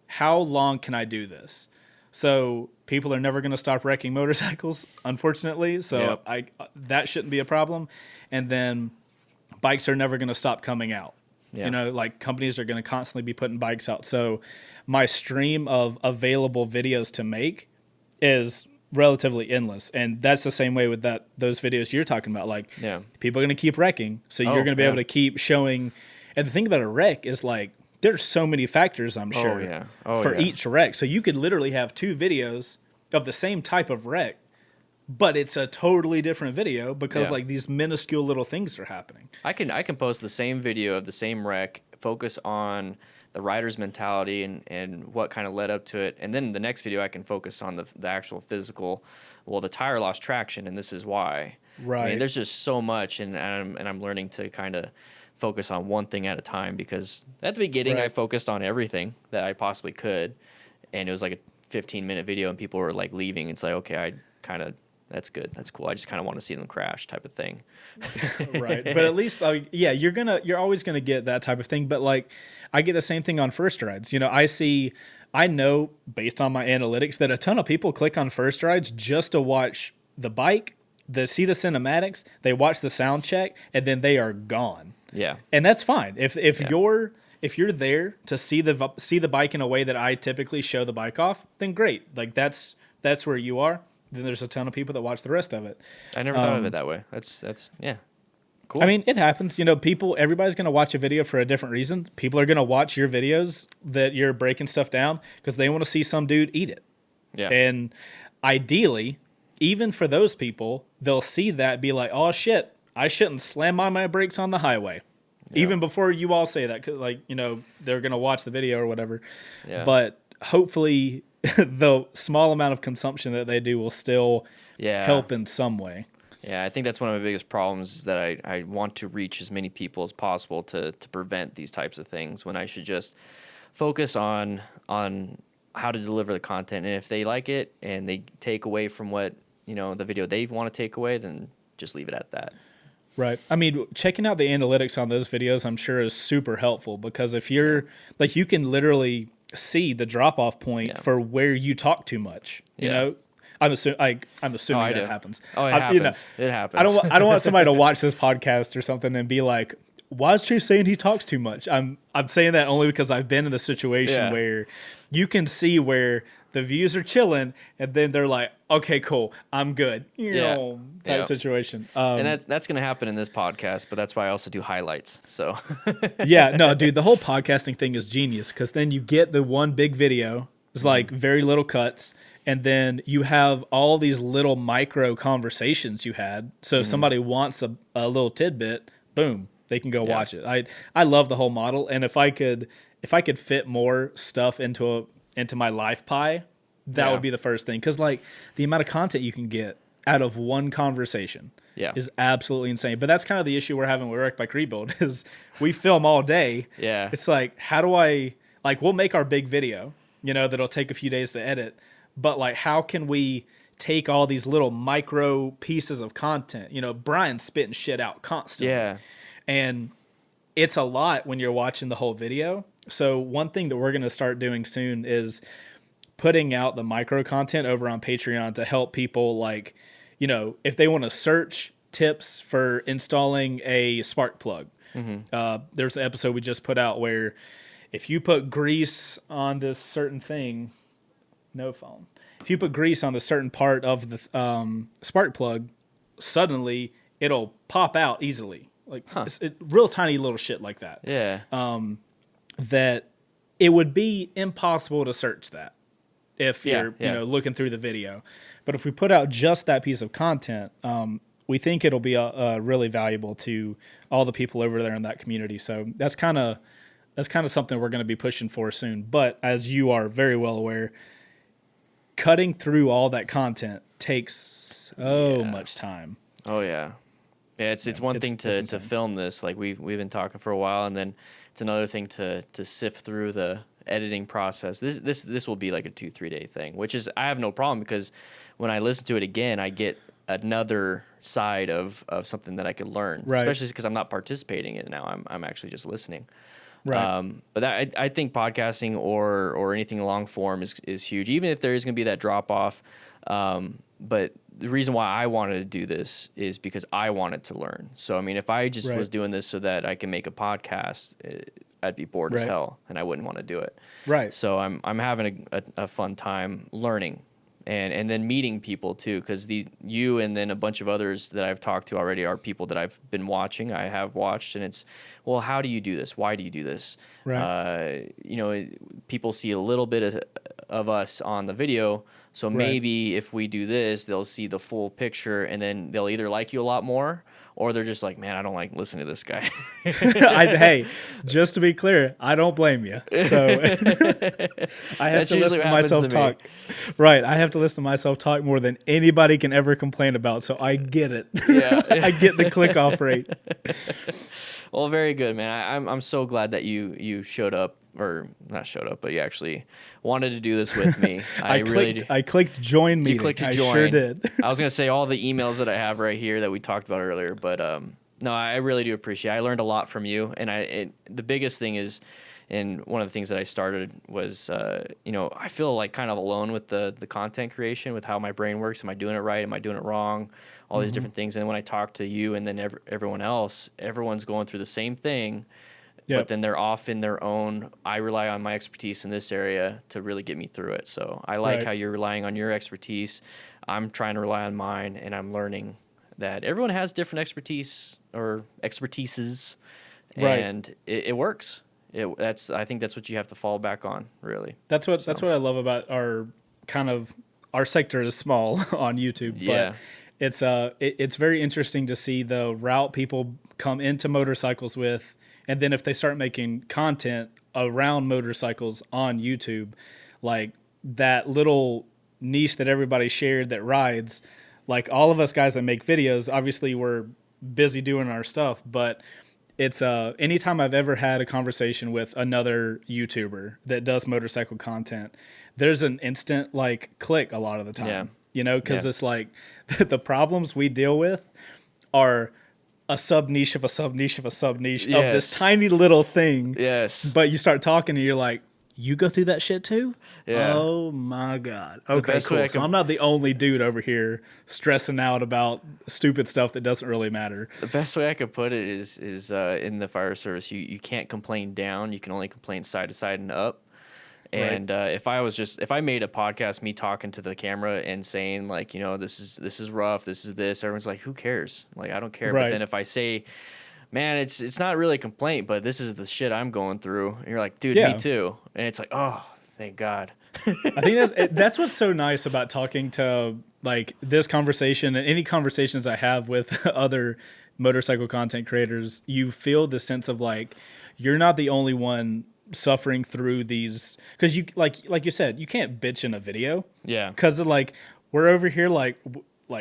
how long can I do this? So people are never going to stop wrecking motorcycles, unfortunately. So that shouldn't be a problem. And then bikes are never going to stop coming out. Yeah. Like companies are going to constantly be putting bikes out. So my stream of available videos to make is relatively endless. And that's the same way with those videos you're talking about. Like, people are going to keep wrecking. So you're going to be able to keep showing. And the thing about a wreck is like, there's so many factors, I'm sure, for each wreck. So you could literally have 2 videos of the same type of wreck, but it's a totally different video because like these minuscule little things are happening. I can post the same video of the same wreck, focus on the rider's mentality and what kind of led up to it, and then the next video I can focus on the actual physical. Well, the tire lost traction, and this is why. Right. I mean, there's just so much, and I'm learning to kind of focus on one thing at a time, because at the beginning I focused on everything that I possibly could, and it was like a 15-minute video, and people were like leaving. It's like, okay, that's good, that's cool. I just kind of want to see them crash, type of thing. Right. But at least, you're always gonna get that type of thing. But like, I get the same thing on first rides. I know based on my analytics that a ton of people click on first rides just to watch the bike, see the cinematics, they watch the sound check, and then they are gone. Yeah. And that's fine. If you're there to see the bike in a way that I typically show the bike off, then great. Like that's where you are. Then there's a ton of people that watch the rest of it. I never thought of it that way. That's cool. I mean, it happens. Everybody's going to watch a video for a different reason. People are going to watch your videos that you're breaking stuff down because they want to see some dude eat it. Yeah. And ideally, even for those people, they'll see that, be like, oh shit, I shouldn't slam on my brakes on the highway. Yeah. Even before you all say that, 'cause they're going to watch the video or whatever. Yeah. But hopefully the small amount of consumption that they do will still help in some way. Yeah, I think that's one of my biggest problems, is that I want to reach as many people as possible to prevent these types of things, when I should just focus on how to deliver the content. And if they like it and they take away from what, the video they want to take away, then just leave it at that. Right. I mean, checking out the analytics on those videos, I'm sure is super helpful, because if you're like, you can literally see the drop off point for where you talk too much, you know? I'm assuming that happens. Oh, it happens. You know, it happens. I don't want somebody to watch this podcast or something and be like, why is Chase saying he talks too much? I'm saying that only because I've been in a situation where you can see where the views are chilling, and then they're like, okay, cool, I'm good. Type situation. And that's going to happen in this podcast, but that's why I also do highlights. So no, dude, the whole podcasting thing is genius, because then you get the one big video. It's like very little cuts, and then you have all these little micro conversations you had. So if somebody wants a little tidbit, boom, they can go watch it. I love the whole model, and if I could fit more stuff into my life pie, that would be the first thing. Because like the amount of content you can get out of one conversation is absolutely insane. But that's kind of the issue we're having with Wreck Bike Rebuild is we film all day. Yeah, it's like, how do I, like, we'll make our big video, that'll take a few days to edit, but like, how can we take all these little micro pieces of content? Brian's spitting shit out constantly, and it's a lot when you're watching the whole video. So one thing that we're going to start doing soon is putting out the micro content over on Patreon to help people, like, if they want to search tips for installing a spark plug. There's an episode we just put out where if you put grease on this certain thing, if you put grease on a certain part of the spark plug, suddenly it'll pop out easily. Like it's real tiny little shit like that. Yeah. That it would be impossible to search that if you're looking through the video. But if we put out just that piece of content, we think it'll be really valuable to all the people over there in that community. So that's kind of something we're going to be pushing for soon. But as you are very well aware, cutting through all that content takes so much time. Oh yeah. Yeah, it's one thing to film this, like we've been talking for a while, and then it's another thing to sift through the editing process. This will be like a 2-3 day thing, which is, I have no problem, because when I listen to it again, I get another side of something that I could learn, especially because I'm not participating in it now. I'm actually just listening. Right. But I think podcasting or anything long form is huge, even if there is going to be that drop off. But the reason why I wanted to do this is because I wanted to learn. So, I mean, if I just was doing this so that I can make a podcast, I'd be bored as hell, and I wouldn't want to do it. Right. So I'm having a fun time learning and then meeting people too, because you and then a bunch of others that I've talked to already are people that I've been watching. I have watched, and it's, well, how do you do this? Why do you do this? Right. People see a little bit of us on the video. So maybe if we do this, they'll see the full picture, and then they'll either like you a lot more, or they're just like, man, I don't like listening to this guy. Hey, just to be clear, I don't blame you. So I have to listen to myself talk. Right. I have to listen to myself talk more than anybody can ever complain about. So I get it. Yeah. I get the click off rate. Well, very good, man. I'm so glad that you showed up, or not showed up, but you actually wanted to do this with me. I clicked join meeting. You clicked to join. I sure did. I was going to say all the emails that I have right here that we talked about earlier, but no, I really do appreciate it. I learned a lot from you, and the biggest thing is, and one of the things that I started was, I feel like kind of alone with the content creation, with how my brain works. Am I doing it right? Am I doing it wrong? All these different things. And when I talk to you and then everyone else, everyone's going through the same thing. Yep. But then they're off in their own. I rely on my expertise in this area to really get me through it. So I like how you're relying on your expertise. I'm trying to rely on mine, and I'm learning that everyone has different expertises, and it works. I think that's what you have to fall back on, really. That's what I love about our sector is small on YouTube, but it's very interesting to see the route people come into motorcycles with. And then if they start making content around motorcycles on YouTube, like that little niche that everybody shared that rides, like all of us guys that make videos, obviously we're busy doing our stuff, but it's anytime I've ever had a conversation with another YouTuber that does motorcycle content, there's an instant like click a lot of the time, because it's like the problems we deal with are a sub niche of a sub niche of a sub niche of this tiny little thing. Yes. But you start talking and you're like, you go through that shit too? Yeah. Oh my God. Okay, cool. So I'm not the only dude over here stressing out about stupid stuff that doesn't really matter. The best way I could put it is in the fire service, you can't complain down. You can only complain side to side and up. And if I made a podcast, me talking to the camera and saying like, you know, this is rough, this is this, everyone's like, who cares? Like, I don't care. Right. But then if I say, man, it's not really a complaint, but this is the shit I'm going through, and you're like, dude, me too. And it's like, oh, thank God. I think that's what's so nice about talking to like this conversation and any conversations I have with other motorcycle content creators. You feel the sense of like, you're not the only one suffering through these, because you like you said, you can't bitch in a video, because like we're over here like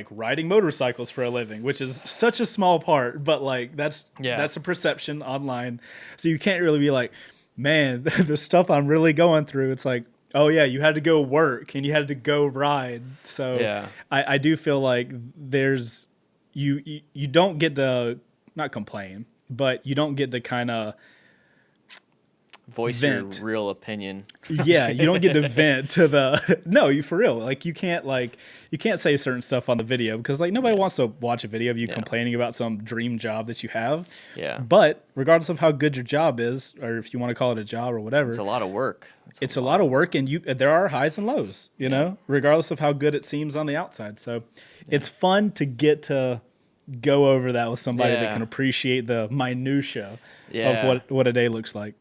riding motorcycles for a living, which is such a small part, but like that's a perception online, so you can't really be like, man, the stuff I'm really going through. It's like, oh yeah, you had to go work and you had to go ride. So I do feel like there's you don't get to not complain, but you don't get to kind of voice your real opinion. Yeah, you don't get to vent to the you for real. Like you can't say certain stuff on the video because like nobody wants to watch a video of you complaining about some dream job that you have. Yeah. But regardless of how good your job is, or if you want to call it a job or whatever, it's a lot of work. It's a lot of work, and there are highs and lows, you know, regardless of how good it seems on the outside. So it's fun to get to go over that with somebody that can appreciate the minutia of what a day looks like.